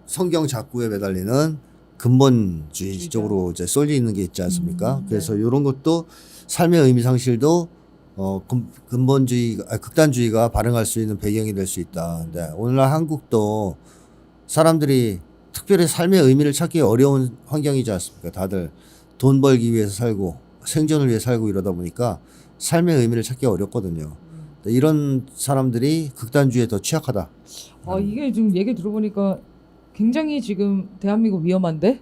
성경 작구에 매달리는 근본주의 쪽으로 이제 쏠려 있는 게 있지 않습니까? 그래서 이런 것도 삶의 의미 상실도 극단주의가 발행할 수 있는 배경이 될 수 있다. 네, 오늘날 한국도 사람들이 특별히 삶의 의미를 찾기 어려운 환경이지 않습니까? 다들 돈 벌기 위해서 살고 생존을 위해 살고 이러다 보니까 삶의 의미를 찾기 어렵거든요. 이런 사람들이 극단주의에 더 취약하다. 이게 지금 얘기 들어보니까 굉장히 지금 대한민국 위험한데?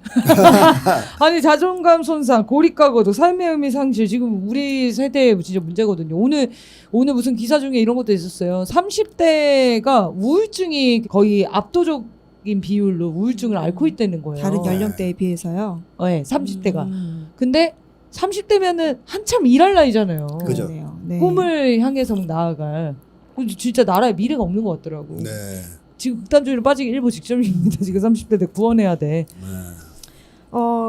아니 자존감 손상, 고립과 고독, 삶의 의미 상실 지금 우리 세대에 진짜 문제거든요. 오늘 무슨 기사 중에 이런 것도 있었어요. 30대가 우울증이 거의 압도적인 비율로 우울증을 앓고 있다는 거예요. 다른 연령대에 비해서요. 네, 30대가. 근데 30대면은 한참 일할 나이잖아요. 그죠. 그러네요. 네. 꿈을 향해서 나아갈. 진짜 나라에 미래가 없는 것 같더라고. 네. 지금 극단주의로 빠지기 일보 직전입니다. 지금 30대들 구원해야 돼.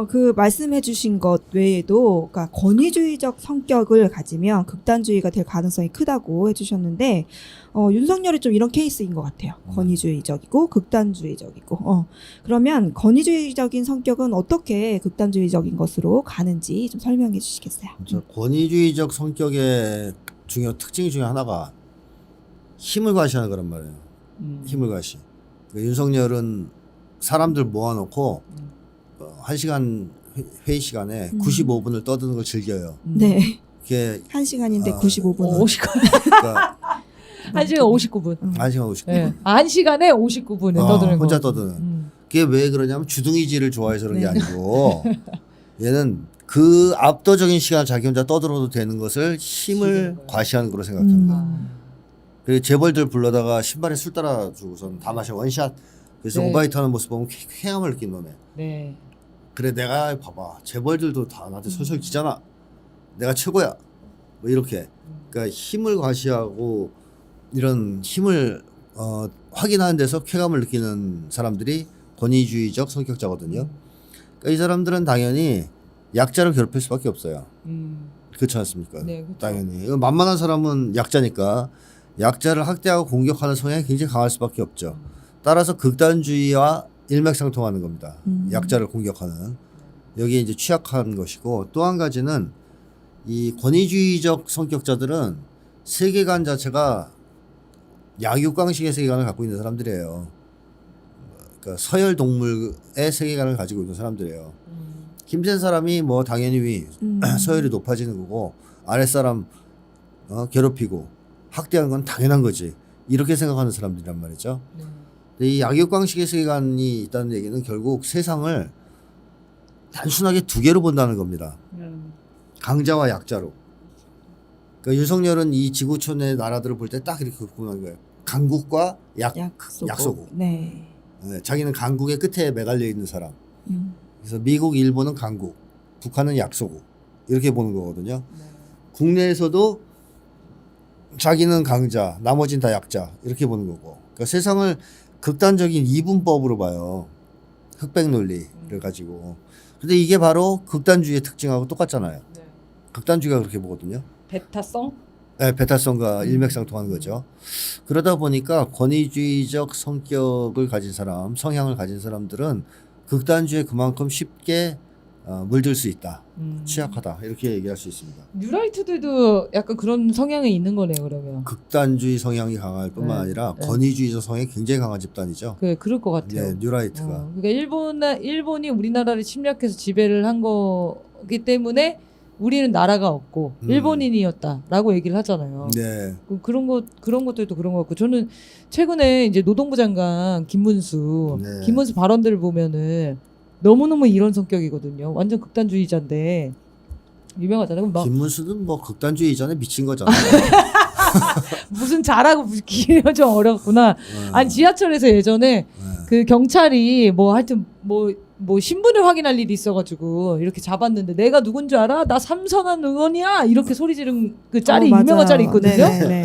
그 말씀해주신 것 외에도, 그러니까 권위주의적 성격을 가지면 극단주의가 될 가능성이 크다고 해주셨는데, 윤석열이 좀 이런 케이스인 것 같아요. 권위주의적이고 극단주의적이고. 그러면 권위주의적인 성격은 어떻게 극단주의적인 것으로 가는지 좀 설명해 주시겠어요? 권위주의적 성격의 특징 중에 하나가 힘을 과시하는 거란 말이에요. 힘을 과시. 그러니까 윤석열은 사람들 모아놓고 1시간 회의 시간에 95분을 떠드는 걸 즐겨요. 네. 그게 1시간인데 95분. 50분. 그러니까 1시간 59분. 1시간 50분. 네. 1시간에 59분을 떠드는 거. 혼자 떠드는. 그게 왜 그러냐면 주둥이질을 좋아해서 그런 게 아니고 얘는 그 압도적인 시간 자기 혼자 떠들어도 되는 것을 힘을 과시하는 거로 생각하는 거예요. 그리고 재벌들 불러다가 신발에 술 따라주고선 다 마셔 원샷. 그래서 네. 오바이트 하는 모습 보면 쾌감을 느낀 놈에. 네. 그래 내가 봐봐 재벌들도 다 나한테 솔솔 기잖아. 내가 최고야. 뭐 이렇게. 그러니까 힘을 과시하고 이런 힘을 확인하는 데서 쾌감을 느끼는 사람들이 권위주의적 성격자거든요. 그러니까 이 사람들은 당연히 약자를 괴롭힐 수밖에 없어요. 그렇지 않습니까? 네, 그렇죠. 당연히 만만한 사람은 약자니까 약자를 학대하고 공격하는 성향이 굉장히 강할 수밖에 없죠. 따라서 극단주의와 일맥상통하는 겁니다. 약자를 공격하는. 여기에 이제 취약한 것이고 또 한 가지는 이 권위주의적 성격자들은 세계관 자체가 약육강식의 세계관을 갖고 있는 사람들이에요. 그러니까 서열 동물의 세계관을 가지고 있는 사람들이에요. 힘센 사람이 뭐 당연히 서열이 높아지는 거고 아랫사람 괴롭히고 학대하는 건 당연한 거지. 이렇게 생각하는 사람들이란 말이죠. 네. 근데 이 약육강식의 세계관이 있다는 얘기는 결국 세상을 단순하게 두 개로 본다는 겁니다. 강자와 약자로. 그러니까 윤석열은 이 지구촌의 나라들을 볼 때 딱 이렇게 구분한 거예요. 강국과 약소국. 네. 네, 자기는 강국의 끝에 매달려 있는 사람. 그래서 미국, 일본은 강국, 북한은 약소국 이렇게 보는 거거든요. 네. 국내에서도 자기는 강자, 나머지는 다 약자 이렇게 보는 거고. 그러니까 세상을 극단적인 이분법으로 봐요. 흑백 논리를 가지고. 근데 이게 바로 극단주의의 특징하고 똑같잖아요. 네. 극단주의가 그렇게 보거든요. 베타성? 네, 베타성과 일맥상통하는 거죠. 그러다 보니까 권위주의적 성격을 가진 사람, 성향을 가진 사람들은 극단주의에 그만큼 쉽게 물들 수 있다. 취약하다. 이렇게 얘기할 수 있습니다. 뉴라이트들도 약간 그런 성향이 있는 거네요, 그러면. 극단주의 성향이 강할 뿐만 네, 아니라 네. 권위주의적 성향이 굉장히 강한 집단이죠. 그럴 것 같아요. 네, 뉴라이트가. 그러니까 일본이 우리나라를 침략해서 지배를 한 거기 때문에 우리는 나라가 없고 일본인이었다라고 얘기를 하잖아요. 네. 그런 것들도 그런 것 같고 저는 최근에 이제 노동부 장관 김문수 네. 발언들을 보면은 너무너무 이런 성격이거든요. 완전 극단주의자인데 유명하잖아요. 그럼 막 김문수는 뭐 극단주의 이전에 미친 거잖아요. 무슨 잘하고 기회가 좀 어렵구나. 아니 지하철에서 예전에 그 경찰이 뭐 하여튼 뭐 신분을 확인할 일이 있어가지고 이렇게 잡았는데 내가 누군 줄 알아? 나 삼선한 의원이야 이렇게 소리 지른 그 짤이 맞아요. 유명한 짤이 있거든요. 네.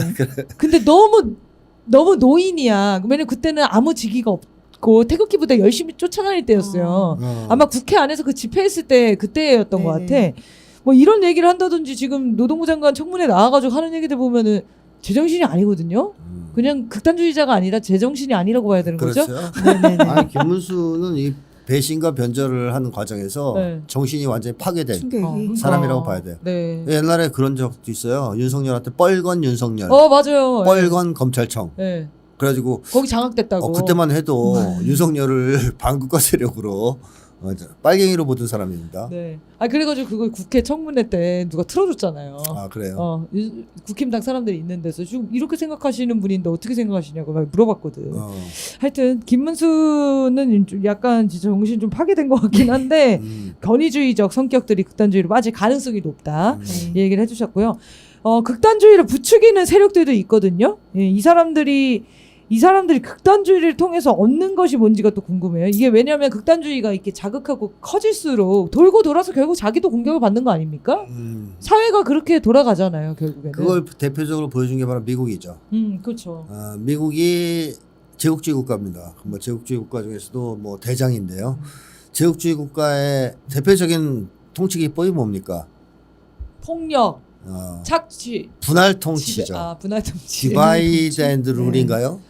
근데 너무 노인이야. 왜냐면 그때는 아무 직위가 없고 태극기 부대 열심히 쫓아다닐 때였어요. 아마 국회 안에서 그 집회했을 때 그때였던 것 같아. 뭐 이런 얘기를 한다든지 지금 노동부 장관 청문회 나와가지고 하는 얘기들 보면은 제정신이 아니거든요. 그냥 극단주의자가 아니라 제정신이 아니라고 봐야 되는 거죠. 그렇죠. 네네네. 아니 김문수는 이 배신과 변절을 하는 과정에서 네. 정신이 완전히 파괴된 충격이. 사람이라고 봐야 돼요. 네. 옛날에 그런 적도 있어요. 윤석열한테 뻘건 윤석열, 맞아요. 뻘건 검찰청. 네. 그래가지고 거기 장악됐다고. 그때만 해도 윤석열을 반국가 세력으로 빨갱이로 보던 사람입니다. 네. 그래가지고 그걸 국회 청문회 때 누가 틀어줬잖아요. 아 그래요. 국힘당 사람들이 있는 데서 지금 이렇게 생각하시는 분인데 어떻게 생각하시냐고 막 물어봤거든. 어. 하여튼 김문수는 좀 약간 진짜 정신 좀 파괴된 것 같긴 한데 권위주의적 성격들이 극단주의로 빠질 가능성이 높다. 이 얘기를 해주셨고요. 극단주의를 부추기는 세력들도 있거든요. 예, 이 사람들이 극단주의를 통해서 얻는 것이 뭔지가 또 궁금해요. 이게 왜냐하면 극단주의가 이렇게 자극하고 커질수록 돌고 돌아서 결국 자기도 공격을 받는 거 아닙니까? 사회가 그렇게 돌아가잖아요, 결국에는. 그걸 대표적으로 보여준 게 바로 미국이죠. 그렇죠. 미국이 제국주의 국가입니다. 뭐 제국주의 국가 중에서도 뭐 대장인데요. 제국주의 국가의 대표적인 통치 기법이 뭡니까? 폭력, 착취, 분할 통치죠. 분할 통치. 디바이드 앤드 룰인가요?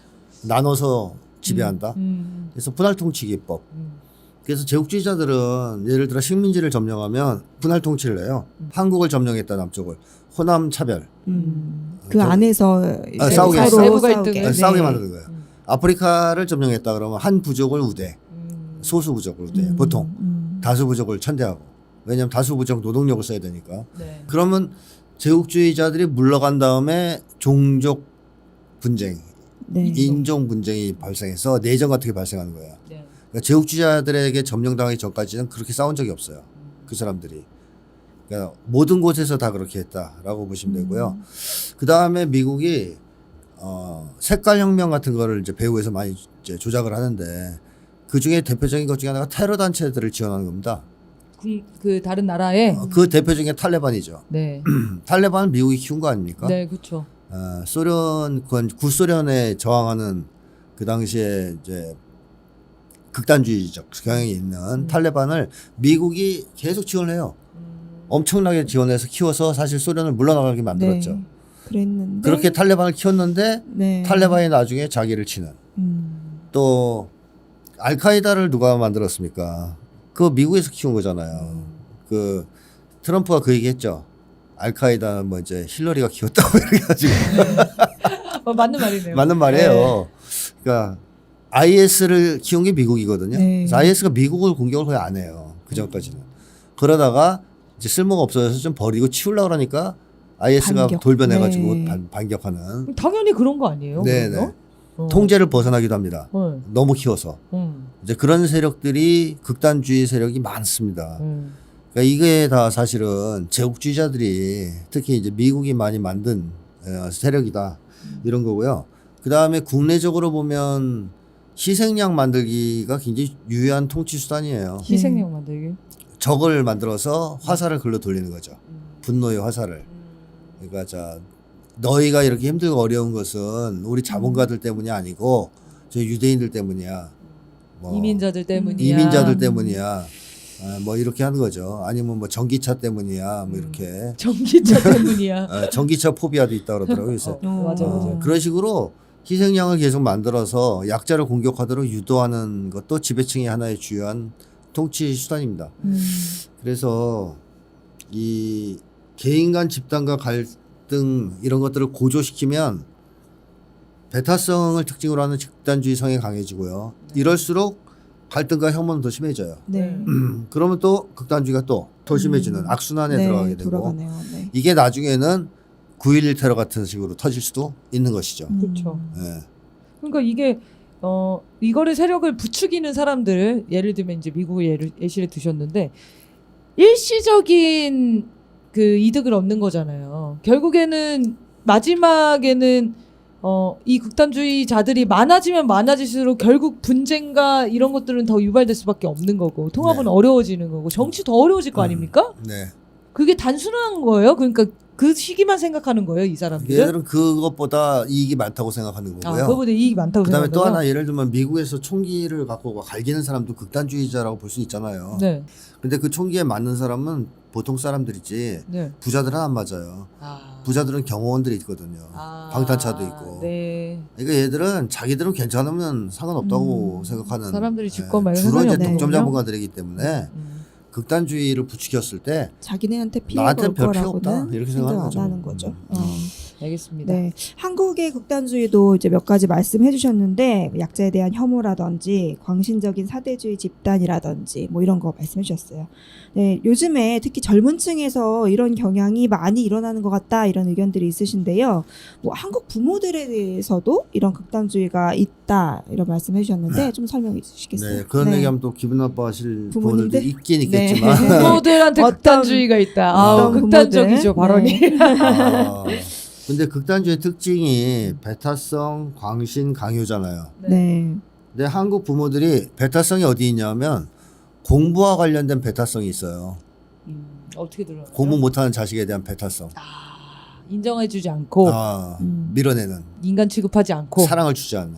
나눠서 지배한다. 그래서 분할 통치 기법. 그래서 제국주의자들은 예를 들어 식민지를 점령하면 분할 통치를 해요. 한국을 점령했다 남쪽을 호남 차별. 그 안에서 싸우게 서로 내부 갈등을. 싸우게 만드는 거예요. 아프리카를 점령했다 그러면 한 부족을 우대, 소수 부족을 우대. 보통 다수 부족을 천대하고. 왜냐하면 다수 부족 노동력을 써야 되니까. 네. 그러면 제국주의자들이 물러간 다음에 종족 분쟁, 인종 분쟁이 발생해서 내전 같은 게 발생하는 거예요. 네. 그러니까 제국주의자들에게 점령당하기 전까지는 그렇게 싸운 적이 없어요. 그 사람들이. 그러니까 모든 곳에서 다 그렇게 했다라고 보시면 되고요. 그 다음에 미국이 색깔혁명 같은 거를 이제 배후에서 많이 이제 조작을 하는데 그 중에 대표적인 것 중에 하나가 테러 단체들을 지원하는 겁니다. 그 다른 나라에. 그 대표적인 게 탈레반이죠. 네. 탈레반은 미국이 키운 거 아닙니까? 네, 그렇죠. 구소련에 저항하는 그 당시에 이제 극단주의적 경향이 있는 탈레반을 미국이 계속 지원해요. 엄청나게 지원해서 키워서 사실 소련을 물러나가게 만들었죠. 그랬는데 그렇게 탈레반을 키웠는데 탈레반이 나중에 자기를 치는. 또 알카에다를 누가 만들었습니까? 그거 미국에서 키운 거잖아요. 그 트럼프가 그 얘기했죠. 알카에다는 뭐 이제 힐러리가 키웠다고 이렇게 가지고 맞는 말이네요. 맞는 말이에요. 그러니까 IS를 키운 게 미국이거든요. 그래서 IS가 미국을 공격을 거의 안 해요. 그 전까지는. 그러다가 이제 쓸모가 없어져서 좀 버리고 치우려고 그러니까 IS가 반격. 돌변해가지고 네. 반격하는 당연히 그런 거 아니에요? 네네. 그러면? 통제를 벗어나기도 합니다. 네. 너무 키워서. 이제 그런 세력들이 극단주의 세력이 많습니다. 그러니까 이게 다 사실은 제국주의자들이 특히 이제 미국이 많이 만든 세력이다 이런 거고요. 그 다음에 국내적으로 보면 희생양 만들기가 굉장히 유효한 통치 수단이에요. 희생양 만들기. 적을 만들어서 화살을 글로 돌리는 거죠. 분노의 화살을. 그러니까 자 너희가 이렇게 힘들고 어려운 것은 우리 자본가들 때문이 아니고 저 유대인들 때문이야. 뭐 이민자들 때문이야. 이민자들 때문이야. 뭐 이렇게 하는 거죠. 아니면 뭐 전기차 때문이야. 뭐 이렇게. 전기차 때문이야. 전기차 포비아도 있다 그러더라고요. 그래서 맞아 맞아. 그런 식으로 희생양을 계속 만들어서 약자를 공격하도록 유도하는 것도 지배층의 하나의 주요한 통치 수단입니다. 그래서 이 개인 간 집단 간 갈등 이런 것들을 고조시키면 배타성을 특징으로 하는 집단주의 성이 강해지고요. 이럴수록 갈등과 혐오는 더 심해져요. 네. 그러면 또 극단주의가 또 더 심해지는 악순환에 네, 들어가게 되고 돌아가네요. 네. 이게 나중에는 9.11 테러 같은 식으로 터질 수도 있는 것이죠. 그렇죠. 예. 그러니까 이게 이거를 세력을 부추기는 사람들 예를 들면 이제 미국을 예시를 드셨는데 일시적인 그 이득을 얻는 거잖아요. 결국에는 마지막에는 이 극단주의자들이 많아지면 많아질수록 결국 분쟁과 이런 것들은 더 유발될 수밖에 없는 거고 통합은 네. 어려워지는 거고 정치 더 어려워질 거 아닙니까? 네. 그게 단순한 거예요. 그러니까 그 시기만 생각하는 거예요, 이 사람들은. 얘들은 그것보다 이익이 많다고 생각하는 거고요. 그거보다 이익이 많다고 그다음에 생각한다고요? 또 하나 예를 들면 미국에서 총기를 갖고 갈기는 사람도 극단주의자라고 볼 수 있잖아요. 네, 근데 그 총기에 맞는 사람은 보통 사람들이지 네. 부자들은 안 맞아요. 부자들은 경호원들이 있거든요. 방탄차도 있고. 네. 그러니까 얘들은 자기들은 괜찮으면 상관없다고 생각하는 사람들이 죽건 말건 주로 이제 상관이 독점 없군요. 자본가들이기 때문에 극단주의를 부추겼을 때 자기네한테 피해가 나한테는 올 별 필요 없다 거라고는 이렇게 생각 생각하는 안 거죠. 하는 거죠. 알겠습니다. 네, 한국의 극단주의도 이제 몇 가지 말씀해주셨는데 약자에 대한 혐오라든지 광신적인 사대주의 집단이라든지 뭐 이런 거 말씀해주셨어요. 네, 요즘에 특히 젊은층에서 이런 경향이 많이 일어나는 것 같다 이런 의견들이 있으신데요. 뭐 한국 부모들에 대해서도 이런 극단주의가 있다 이런 말씀해주셨는데 좀 설명 있으시겠어요? 네, 그런 얘기하면 또 기분 나빠하실 부모님들? 부모들도 있긴 네. 있겠지만 부모들한테 어떤- 극단주의가 있다. 어떤 극단적이죠 부모들? 발언이. 근데 극단주의 특징이 배타성, 광신, 강요잖아요. 네. 근데 한국 부모들이 배타성이 어디 있냐면 공부와 관련된 배타성이 있어요. 어떻게 들어요? 공부 못하는 자식에 대한 배타성. 인정해주지 않고 밀어내는 인간 취급하지 않고. 사랑을 주지 않는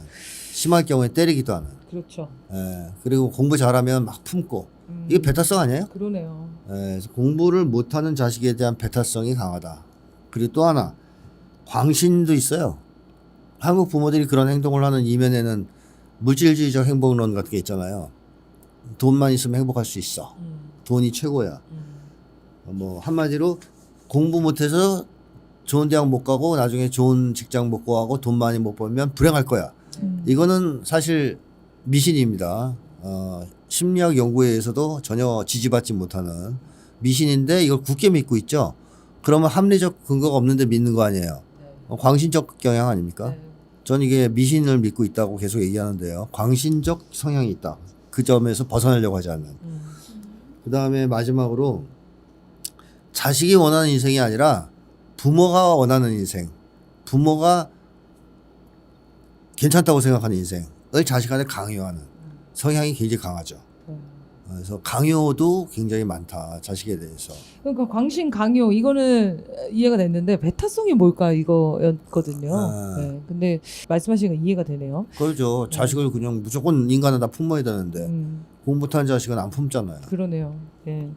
심할 경우에 때리기도 하는. 그렇죠. 예, 그리고 공부 잘하면 막 품고 이게 배타성 아니에요? 그러네요. 예, 그래서 공부를 못하는 자식에 대한 배타성이 강하다. 그리고 또 하나 광신도 있어요. 한국 부모들이 그런 행동을 하는 이면에는 물질주의적 행복론 같은 게 있잖아요. 돈만 있으면 행복할 수 있어. 돈이 최고야. 뭐 한마디로 공부 못해서 좋은 대학 못 가고 나중에 좋은 직장 못 구하고 돈 많이 못 벌면 불행할 거야. 이거는 사실 미신입니다. 심리학 연구에 의해서도 전혀 지지받지 못하는 미신인데 이걸 굳게 믿고 있죠. 그러면 합리적 근거가 없는데 믿는 거 아니에요. 광신적 경향 아닙니까? 네. 전 이게 미신을 믿고 있다고 계속 얘기하는데요. 광신적 성향이 있다. 그 점에서 벗어나려고 하지 않는. 그 다음에 마지막으로 자식이 원하는 인생이 아니라 부모가 원하는 인생. 부모가 괜찮다고 생각하는 인생을 자식한테 강요하는 성향이 굉장히 강하죠. 그래서 강요도 굉장히 많다. 자식에 대해서. 그러니까 광신 강요 이거는 이해가 됐는데 배타성이 뭘까 이거였거든요. 네. 근데 말씀하신 거 이해가 되네요. 그렇죠. 자식을 그냥 무조건 인간은 다 품어야 되는데 공부 못하는 자식은 안 품잖아요. 그러네요. 네.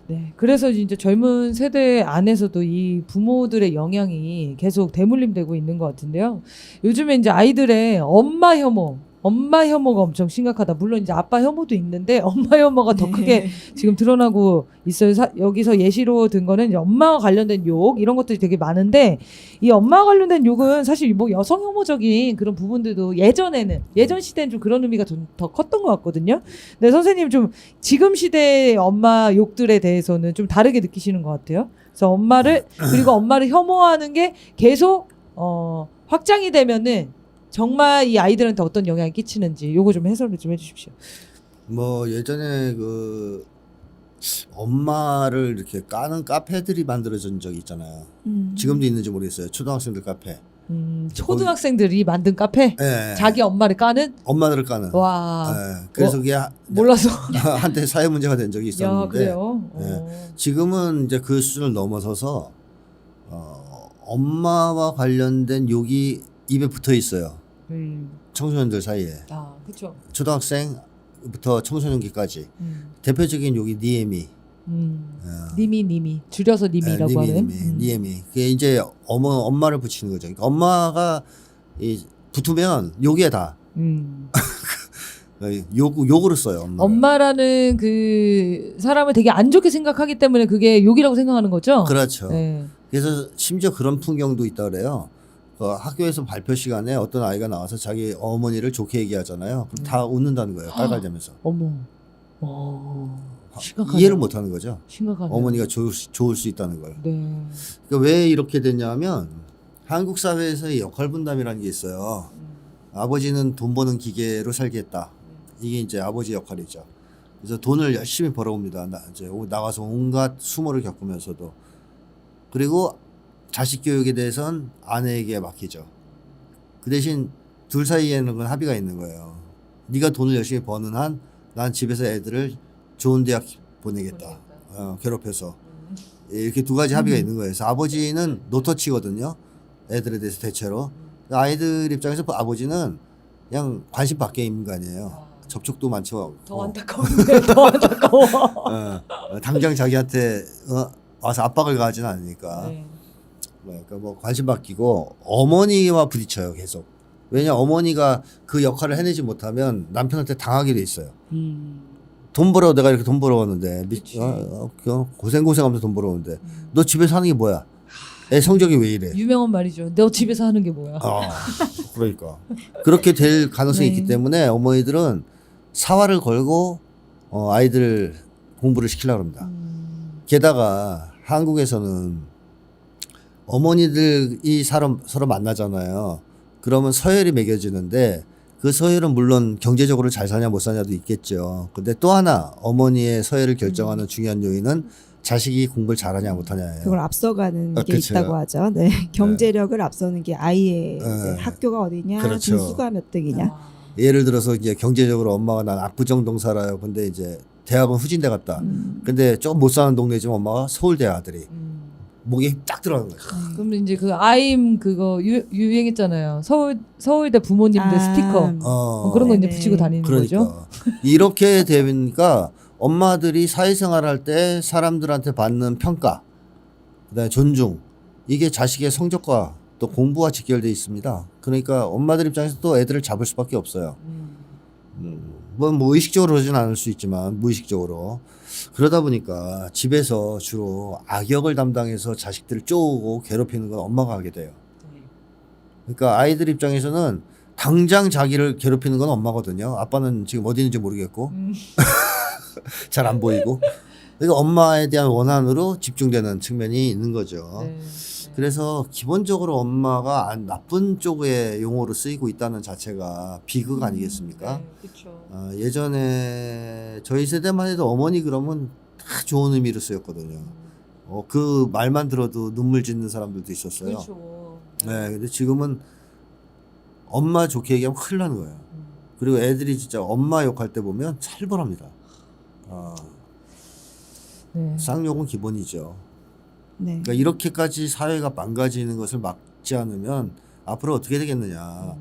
네. 그래서 이제 젊은 세대 안에서도 이 부모들의 영향이 계속 대물림되고 있는 것 같은데요. 요즘에 이제 아이들의 엄마 혐오 엄마 혐오가 엄청 심각하다. 물론 이제 아빠 혐오도 있는데 엄마 혐오가 더 크게 지금 드러나고 있어요. 여기서 예시로 든 거는 이제 엄마와 관련된 욕 이런 것들이 되게 많은데 이 엄마와 관련된 욕은 사실 뭐 여성 혐오적인 그런 부분들도 예전 시대는 좀 그런 의미가 좀 더 컸던 것 같거든요. 근데 선생님 좀 지금 시대의 엄마 욕들에 대해서는 좀 다르게 느끼시는 것 같아요. 그래서 엄마를 혐오하는 게 계속 확장이 되면은 정말 이 아이들한테 어떤 영향을 끼치는지 요거 좀 해설을 좀 해주십시오. 뭐 예전에 그 엄마를 이렇게 까는 카페들이 만들어진 적이 있잖아요. 지금도 있는지 모르겠어요. 초등학생들 카페. 초등학생들이 만든 카페? 예. 자기 엄마를 까는? 엄마들을 까는. 와. 예. 그래서 그게 몰라서. 한때 사회 문제가 된 적이 야, 있었는데 그래요? 지금은 이제 그 수준을 넘어서서 엄마와 관련된 욕이 입에 붙어 있어요. 청소년들 사이에. 아, 그렇죠. 초등학생부터 청소년기까지. 대표적인 욕이 니에미. 니미 줄여서 니미라고 하는. 니에미. 그게 이제 엄마를 붙이는 거죠. 그러니까 엄마가 붙으면 욕에 다. 욕으로 써요. 엄마라는 그 사람을 되게 안 좋게 생각하기 때문에 그게 욕이라고 생각하는 거죠. 그렇죠. 네. 그래서 심지어 그런 풍경도 있다 그래요. 학교에서 발표 시간에 어떤 아이가 나와서 자기 어머니를 좋게 얘기하잖아요. 그럼 다 웃는다는 거예요. 깔깔대면서. 어머. 심각하네요. 이해를 못하는 거죠. 심각하네요. 어머니가 좋을 수 있다는 걸. 네. 그러니까 왜 이렇게 됐냐면 한국 사회에서의 역할 분담이라는 게 있어요. 아버지는 돈 버는 기계로 살겠다. 이게 이제 아버지 역할이죠. 그래서 돈을 열심히 벌어옵니다. 이제 나와서 온갖 수모를 겪으면서도. 그리고 자식 교육에 대해서는 아내에게 맡기죠. 그 대신 둘 사이에는 건 합의가 있는 거예요. 네가 돈을 열심히 버는 한 난 집에서 애들을 좋은 대학 보내겠다. 괴롭혀서. 이렇게 두 가지 합의가 있는 거예요. 그래서 아버지는 노터치거든요. 애들에 대해서 대체로. 아이들 입장에서 아버지는 그냥 관심 밖의 인간이에요. 접촉도 많죠. 더 안타까운데 더 안타까워. 당장 자기한테 와서 압박을 가하지는 않으니까. 네. 그러니까 뭐 관심 바뀌고 어머니와 부딪혀요 계속. 왜냐 어머니가 그 역할을 해내지 못하면 남편한테 당하게 돼 있어요. 돈 벌어 내가 이렇게 돈 벌어왔는데 고생하면서 돈 벌어오는데 너 집에서 하는 게 뭐야? 애 성적이 왜 이래? 유명한 말이죠. 너 집에서 하는 게 뭐야? 그러니까 그렇게 될 가능성이 네. 있기 때문에 어머니들은 사활을 걸고 아이들 공부를 시키려고 합니다. 게다가 한국에서는 어머니들이 서로 만나잖아요. 그러면 서열이 매겨지는데 그 서열은 물론 경제적으로 잘 사냐 못 사냐도 있겠죠. 근데 또 하나 어머니의 서열을 결정하는 중요한 요인은 자식이 공부를 잘하냐 못하냐예요. 그걸 앞서가는 게 그쵸. 있다고 하죠. 네. 경제력을 앞서는 게 아이의 이제 네. 학교가 어디냐, 그렇죠. 등수가 몇 등이냐. 예를 들어서 이제 경제적으로 엄마가 난 압구정동 살아요. 근데 이제 대학은 후진대 갔다. 근데 조금 못 사는 동네지만 엄마가 서울대 아들이. 목에 딱 들어가는 거죠. 그럼 이제 그 아임 그거 유행했잖아요. 서울대 부모님들 스티커. 그런 거 이제 네네. 붙이고 다니는 그러니까 거죠. 이렇게 되니까 엄마들이 사회생활할 때 사람들한테 받는 평가, 그다음에 존중 이게 자식의 성적과 또 공부와 직결돼 있습니다. 그러니까 엄마들 입장에서 또 애들을 잡을 수밖에 없어요. 뭐 의식적으로 그러진 않을 수 있지만 무의식적으로 그러다 보니까 집에서 주로 악역을 담당해서 자식들을 쪼우고 괴롭히는 건 엄마가 하게 돼요. 그러니까 아이들 입장에서는 당장 자기를 괴롭히는 건 엄마거든요. 아빠는 지금 어디 있는지 모르겠고 잘 안 보이고. 그러니까 엄마에 대한 원한으로 집중되는 측면이 있는 거죠. 네. 그래서 기본적으로 엄마가 나쁜 쪽의 용어로 쓰이고 있다는 자체가 비극 아니겠습니까? 네, 그렇죠. 예전에 저희 세대만 해도 어머니 그러면 다 좋은 의미로 쓰였거든요. 그 말만 들어도 눈물 짓는 사람들도 있었어요. 그렇죠. 네, 근데 지금은 엄마 좋게 얘기하면 큰일 나는 거예요. 그리고 애들이 진짜 엄마 욕할 때 보면 살벌합니다. 네. 쌍욕은 기본이죠. 네. 그러니까 이렇게까지 사회가 망가지는 것을 막지 않으면 앞으로 어떻게 되겠느냐.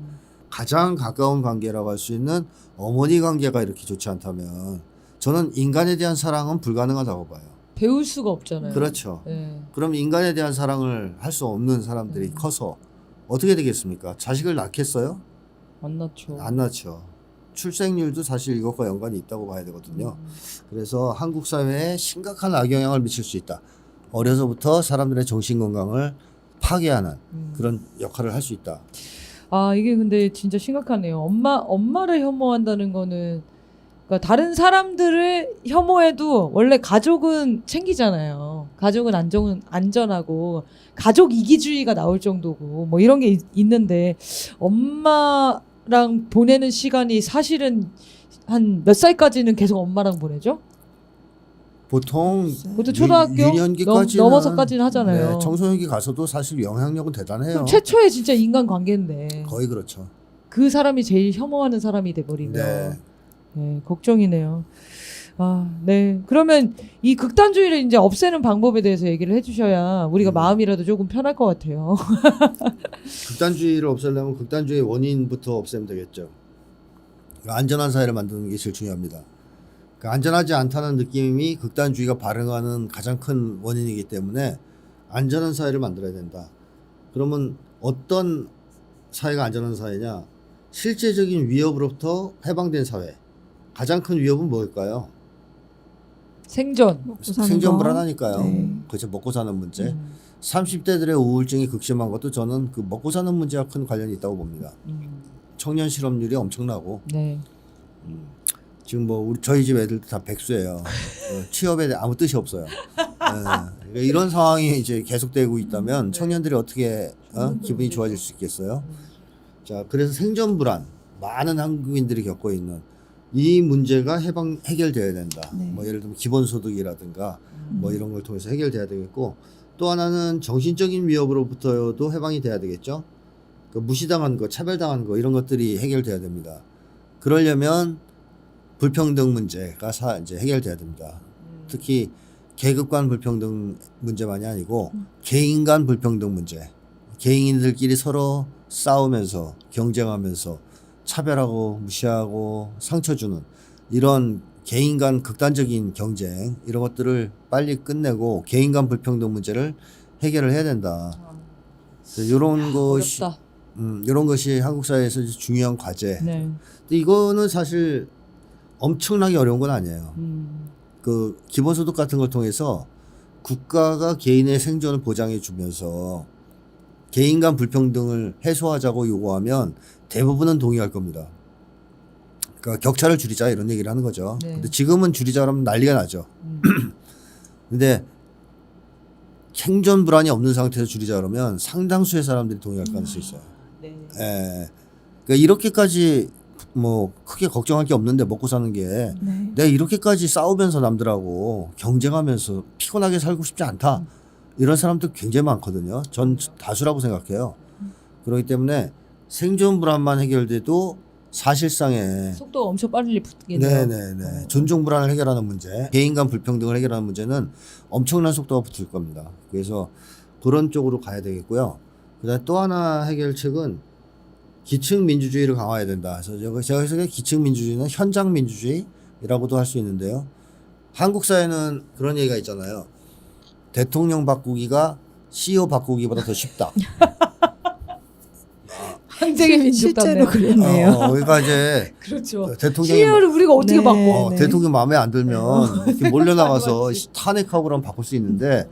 가장 가까운 관계라고 할 수 있는 어머니 관계가 이렇게 좋지 않다면 저는 인간에 대한 사랑은 불가능하다고 봐요. 배울 수가 없잖아요. 그렇죠. 네. 그럼 인간에 대한 사랑을 할 수 없는 사람들이 커서 어떻게 되겠습니까? 자식을 낳겠어요? 안 낳죠. 안 낳죠. 출생률도 사실 이것과 연관이 있다고 봐야 되거든요. 그래서 한국 사회에 심각한 악영향을 미칠 수 있다. 어려서부터 사람들의 정신 건강을 파괴하는 그런 역할을 할 수 있다. 아, 이게 근데 진짜 심각하네요. 엄마를 혐오한다는 거는, 그러니까 다른 사람들을 혐오해도 원래 가족은 챙기잖아요. 가족은 안전하고 가족 이기주의가 나올 정도고 뭐 이런 게 있는데, 엄마랑 보내는 시간이 사실은 한 몇 살까지는 계속 엄마랑 보내죠? 보통 초등학교 유년기까지는 넘어서까지는 하잖아요. 네, 청소년기 가서도 사실 영향력은 대단해요. 그럼 최초의 진짜 인간 관계인데 거의 그렇죠. 그 사람이 제일 혐오하는 사람이 돼버리면 네. 네, 걱정이네요. 아, 네. 그러면 이 극단주의를 이제 없애는 방법에 대해서 얘기를 해주셔야 우리가 마음이라도 조금 편할 것 같아요. 극단주의를 없애려면 극단주의의 원인부터 없애면 되겠죠. 안전한 사회를 만드는 게 제일 중요합니다. 안전하지 않다는 느낌이 극단주의가 발생하는 가장 큰 원인이기 때문에 안전한 사회를 만들어야 된다. 그러면 어떤 사회가 안전한 사회냐? 실제적인 위협으로부터 해방된 사회. 가장 큰 위협은 뭘까요? 생존. 생존 불안하니까요. 네. 그렇죠. 먹고 사는 문제. 30대들의 우울증이 극심한 것도 저는 그 먹고 사는 문제와 큰 관련이 있다고 봅니다. 청년 실업률이 엄청나고 네. 지금 뭐 저희 집 애들도 다 백수예요. 취업에 아무 뜻이 없어요. 그러니까 이런 상황이 이제 계속되고 있다면 청년들이 어떻게 기분이 좋아질 수 있겠어요? 자, 그래서 생존 불안 많은 한국인들이 겪고 있는 이 문제가 해결돼야 된다. 네. 뭐 예를 들면 기본소득이라든가 뭐 이런 걸 통해서 해결돼야 되겠고, 또 하나는 정신적인 위협으로부터도 해방이 돼야 되겠죠. 그 무시당한 거, 차별당한 거 이런 것들이 해결돼야 됩니다. 그러려면 불평등 문제가 이제 해결돼야 됩니다. 특히 계급 간 불평등 문제만이 아니고 개인 간 불평등 문제. 개인들끼리 서로 싸우면서 경쟁하면서 차별하고 무시하고 상처 주는 이런 개인 간 극단적인 경쟁 이런 것들을 빨리 끝내고 개인 간 불평등 문제를 해결을 해야 된다. 이런 것이 어렵다. 이런 것이 한국 사회에서 중요한 과제. 네. 근데 이거는 사실 엄청나게 어려운 건 아니에요. 그 기본소득 같은 걸 통해서 국가가 개인의 생존을 보장해 주면서 개인 간 불평등을 해소하자고 요구하면 대부분은 동의할 겁니다. 그러니까 격차를 줄이자 이런 얘기를 하는 거죠. 네. 근데 지금은 줄이자 그러면 난리가 나죠. 근데 생존 불안이 없는 상태에서 줄이자 그러면 상당수의 사람들이 동의할 가능성이 있어요. 네. 예. 그러니까 이렇게까지 뭐 크게 걱정할 게 없는데 먹고 사는 게 네. 내가 이렇게까지 싸우면서 남들하고 경쟁하면서 피곤하게 살고 싶지 않다. 이런 사람들 굉장히 많거든요. 전 다수라고 생각해요. 그렇기 때문에 생존 불안만 해결돼도 사실상의 속도가 엄청 빨리 붙겠네요. 네네네. 존중 불안을 해결하는 문제, 개인 간 불평등을 해결하는 문제는 엄청난 속도가 붙을 겁니다. 그래서 그런 쪽으로 가야 되겠고요. 그다음에 또 하나 해결책은 기층 민주주의를 강화해야 된다. 그래서 제가 해석의 기층 민주주의는 현장 민주주의라고도 할 수 있는데요. 한국 사회는 그런 얘기가 있잖아요. 대통령 바꾸기가 CEO 바꾸기보다 더 쉽다. 항쟁의 민족단네. 실제로 그랬네요. 그러니까 이제 그렇죠. 대통령이 CEO를 우리가 어떻게 네. 바꿔? 네. 대통령 마음에 안 들면 이렇게 몰려나가서 맞지. 탄핵하고 그러면 바꿀 수 있는데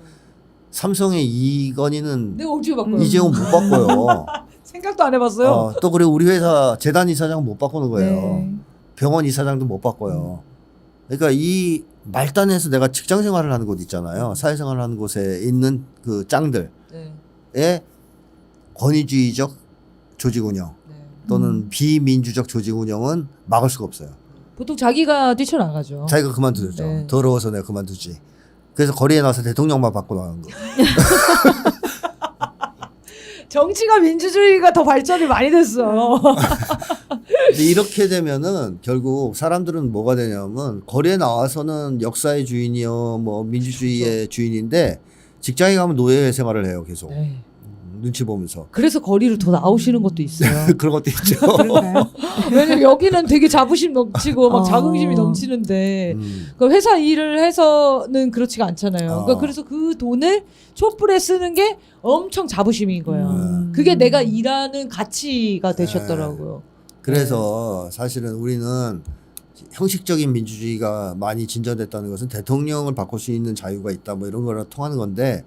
삼성의 이건희는 내가 어떻게 바꿔요? 이재용 못 바꿔요. 생각도 안 해봤어요. 또 그리고 우리 회사 재단 이사장 못 바꾸는 거예요. 네. 병원 이사장도 못 바꿔요. 그러니까 이 말단에서 내가 직장 생활을 하는 곳 있잖아요. 사회생활을 하는 곳에 있는 그 짱들의 네. 권위주의적 조직 운영 네. 또는 비민주적 조직 운영은 막을 수가 없어요. 보통 자기가 뛰쳐나가죠. 자기가 그만두죠. 네. 더러워서 내가 그만두지. 그래서 거리에 나와서 대통령만 바꿔 나가는 거. 정치가 민주주의가 더 발전이 많이 됐어. 근데 이렇게 되면은 결국 사람들은 뭐가 되냐면 거리에 나와서는 역사의 주인이요, 뭐 민주주의의 주인인데 직장에 가면 노예 생활을 해요, 계속. 네. 눈치 보면서. 그래서 거리로 더 나오시는 것도 있어요. 그런 것도 있죠. 그런가요? 왜냐면 여기는 되게 자부심 넘치고 막 어. 자긍심이 넘치는데 음. 그 회사 일을 해서는 그렇지가 않잖아요. 그러니까 어. 그래서 그 돈을 촛불에 쓰는 게 엄청 자부심인 거예요. 음. 그게 내가 일하는 가치가 되셨더라고요. 그래서 사실은 우리는 형식적인 민주주의가 많이 진전됐다는 것은 대통령을 바꿀 수 있는 자유가 있다 뭐 이런 거랑 통하는 건데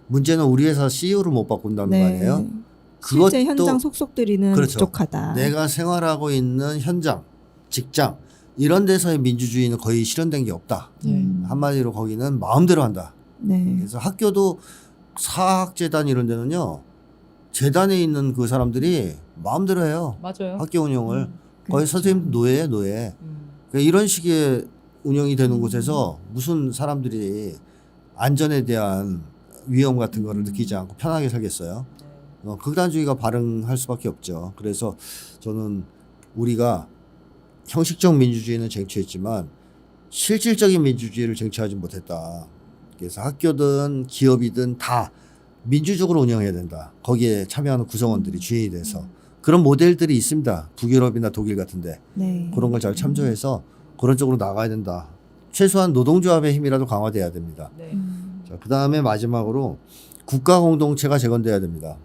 문제는 우리 회사 CEO를 못 바꾼다는 거 아니에요? 실제 현장 속속들이는 그렇죠. 부족하다. 내가 생활하고 있는 현장, 직장 이런 데서의 민주주의는 거의 실현된 게 없다. 한마디로 거기는 마음대로 한다. 네. 그래서 학교도 사학재단 이런 데는요. 재단에 있는 그 사람들이 마음대로 해요. 맞아요. 학교 운영을. 거의 그렇죠. 선생님 노예예요, 노예. 그러니까 이런 식의 운영이 되는 곳에서 무슨 사람들이 안전에 대한 위험 같은 거를 느끼지 않고 편하게 살겠어요. 극단주의가 발흥할 수밖에 없죠. 그래서 저는 우리가 형식적 민주주의는 쟁취했지만 실질적인 민주주의를 쟁취하지 못했다. 그래서 학교든 기업이든 다 민주적으로 운영해야 된다. 거기에 참여하는 구성원들이 주인이 돼서. 그런 모델들이 있습니다. 북유럽이나 독일 같은데. 네. 그런 걸 잘 참조해서 그런 쪽으로 나가야 된다. 최소한 노동조합의 힘이라도 강화돼야 됩니다. 네. 자, 그다음에 마지막으로 국가 공동체가 재건돼야 됩니다.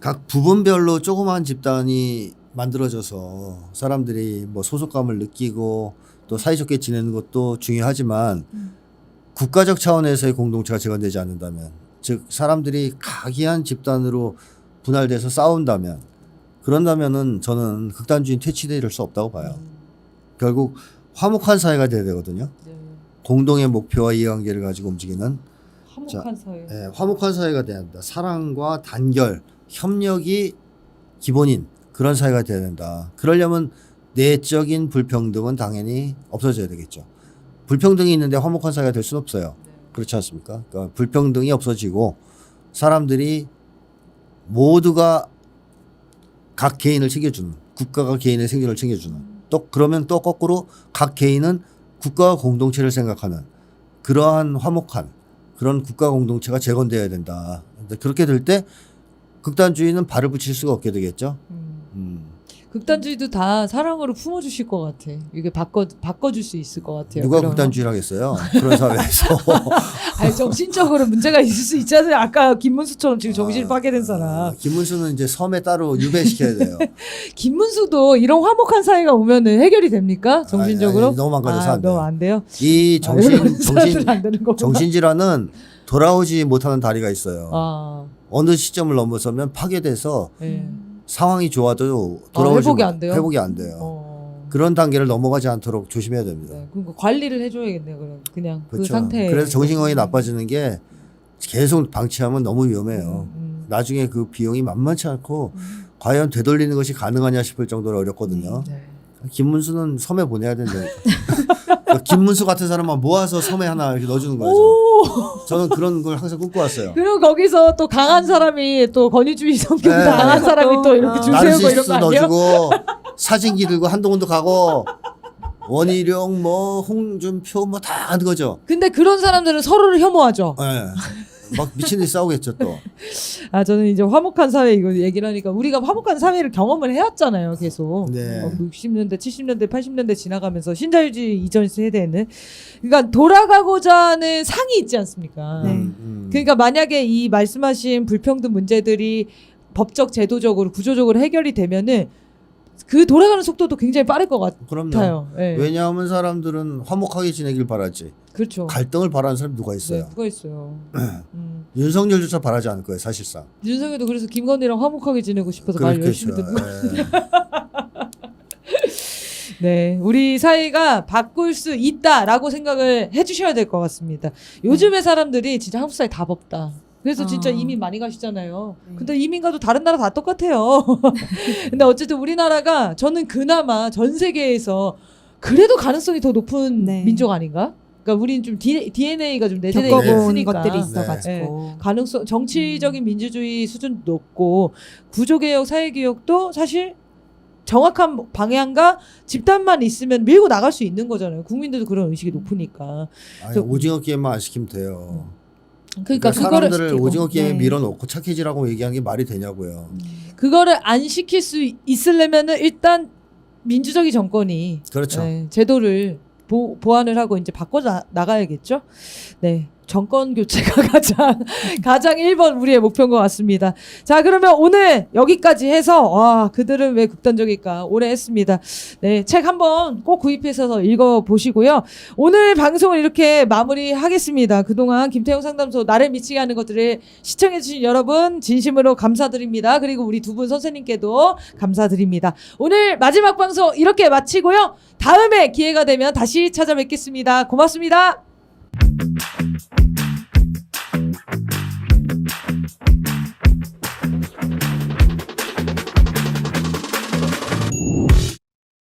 각 부분별로 조그마한 집단이 만들어져서 사람들이 뭐 소속감을 느끼고 또 사이좋게 지내는 것도 중요하지만 국가적 차원에서의 공동체가 재건되지 않는다면 즉 사람들이 각이한 집단으로 분할돼서 싸운다면 그런다면은 저는 극단주의 퇴치돼 이럴 수 없다고 봐요. 결국 화목한 사회가 돼야 되거든요. 네. 공동의 목표와 이해관계를 가지고 움직이는 화목한 사회. 예, 화목한 사회가 돼야 된다. 사랑과 단결, 협력이 기본인 그런 사회가 돼야 된다. 그러려면 내적인 불평등은 당연히 없어져야 되겠죠. 불평등이 있는데 화목한 사회가 될 수는 없어요. 그렇지 않습니까? 그러니까 불평등이 없어지고 사람들이 모두가 각 개인을 챙겨주는 국가가 개인의 생존을 챙겨주는 또 그러면 또 거꾸로 각 개인은 국가와 공동체를 생각하는 그러한 화목한 그런 국가 공동체가 재건되어야 된다. 근데 그렇게 될 때 극단주의는 발을 붙일 수가 없게 되겠죠. 극단주의도 다 사랑으로 품어주실 것 같아. 이게 바꿔줄 수 있을 것 같아요. 누가 그러면. 극단주의를 하겠어요? 그런 사회에서. 아니, 정신적으로 문제가 있을 수 있잖아요. 아까 김문수처럼 지금 정신이 파괴된 사람. 김문수는 이제 섬에 따로 유배시켜야 돼요. 김문수도 이런 화목한 사회가 오면은 해결이 됩니까? 정신적으로? 아니, 너무 망가져서 안 돼요. 너무 안 돼요? 이 사람들은 안 되는 거구나. 정신질환은 돌아오지 못하는 다리가 있어요. 아, 어느 시점을 넘어서면 파괴돼서 예. 상황이 좋아도 돌아오지 회복이 안 돼요? 회복이 안 돼요. 그런 단계를 넘어가지 않도록 조심해야 됩니다. 네, 그러니까 관리를 해줘야겠네요. 그냥 그 그렇죠. 상태에. 그래서 정신건강이 나빠지는 게 계속 방치하면 너무 위험해요. 나중에 그 비용이 만만치 않고 과연 되돌리는 것이 가능하냐 싶을 정도로 어렵거든요. 네. 김문수는 섬에 보내야 된다니까. 그러니까 김문수 같은 사람만 모아서 섬에 하나 이렇게 넣어주는 거예요. 저는 그런 걸 항상 꿈꿔왔어요. 그리고 거기서 또 강한 사람이 또 권위주의 성격 네. 강한 사람이 또 이렇게 줄 세우고 이런 나르시스트 거 아니에요? 넣어주고 사진기 들고 한동훈도 가고 원희룡 뭐 홍준표 뭐 다 하는 거죠. 근데 그런 사람들은 서로를 혐오하죠. 네. 막 미친 듯이 싸우겠죠 또. 아, 저는 이제 화목한 사회 이거 얘기를 하니까 우리가 화목한 사회를 경험을 해왔잖아요, 계속. 네. 60년대, 70년대, 80년대 지나가면서 신자유주의 이전 세대에는. 그러니까 돌아가고자 하는 상이 있지 않습니까? 네. 그러니까 만약에 이 말씀하신 불평등 문제들이 법적, 제도적으로, 구조적으로 해결이 되면은 그 돌아가는 속도도 굉장히 빠를 것 그럼요. 같아요. 예. 왜냐하면 사람들은 화목하게 지내길 바라지. 그렇죠. 갈등을 바라는 사람이 누가 있어요? 네, 누가 있어요. 윤석열조차 바라지 않을 거예요, 사실상. 윤석열도 그래서 김건희랑 화목하게 지내고 싶어서 말 열심히 듣는 거. 예. 네, 우리 사회가 바꿀 수 있다라고 생각을 해주셔야 될 것 같습니다. 요즘의 사람들이 진짜 한국 사회 답 없다. 그래서 진짜 이민 많이 가시잖아요. 근데 이민 가도 다른 나라 다 똑같아요. 근데 어쨌든 우리나라가 저는 그나마 전 세계에서 그래도 가능성이 더 높은 네. 민족 아닌가? 그러니까 우리는 좀 DNA가 좀 내재되어 겪어본 있으니까 것들이 있어가지고. 네. 가능성 정치적인 민주주의 수준도 높고 구조개혁, 사회개혁도 사실 정확한 방향과 집단만 있으면 밀고 나갈 수 있는 거잖아요. 국민들도 그런 의식이 높으니까. 아니, 오징어 게임만 안 시키면 돼요. 그러니까 사람들을 시키고. 오징어 게임에 네. 밀어놓고 착해지라고 얘기한 게 말이 되냐고요. 그거를 안 시킬 수 있으려면은 일단 민주적인 정권이 그렇죠. 네, 제도를 보완을 하고 이제 바꿔 나가야겠죠. 네. 정권 교체가 가장 1번 우리의 목표인 것 같습니다. 자, 그러면 오늘 여기까지 해서 와, 그들은 왜 극단적일까? 오래 했습니다. 네, 책 한번 꼭 구입해서 읽어 보시고요. 오늘 방송을 이렇게 마무리하겠습니다. 그동안 김태형 상담소 나를 미치게 하는 것들을 시청해 주신 여러분 진심으로 감사드립니다. 그리고 우리 두 분 선생님께도 감사드립니다. 오늘 마지막 방송 이렇게 마치고요. 다음에 기회가 되면 다시 찾아뵙겠습니다. 고맙습니다.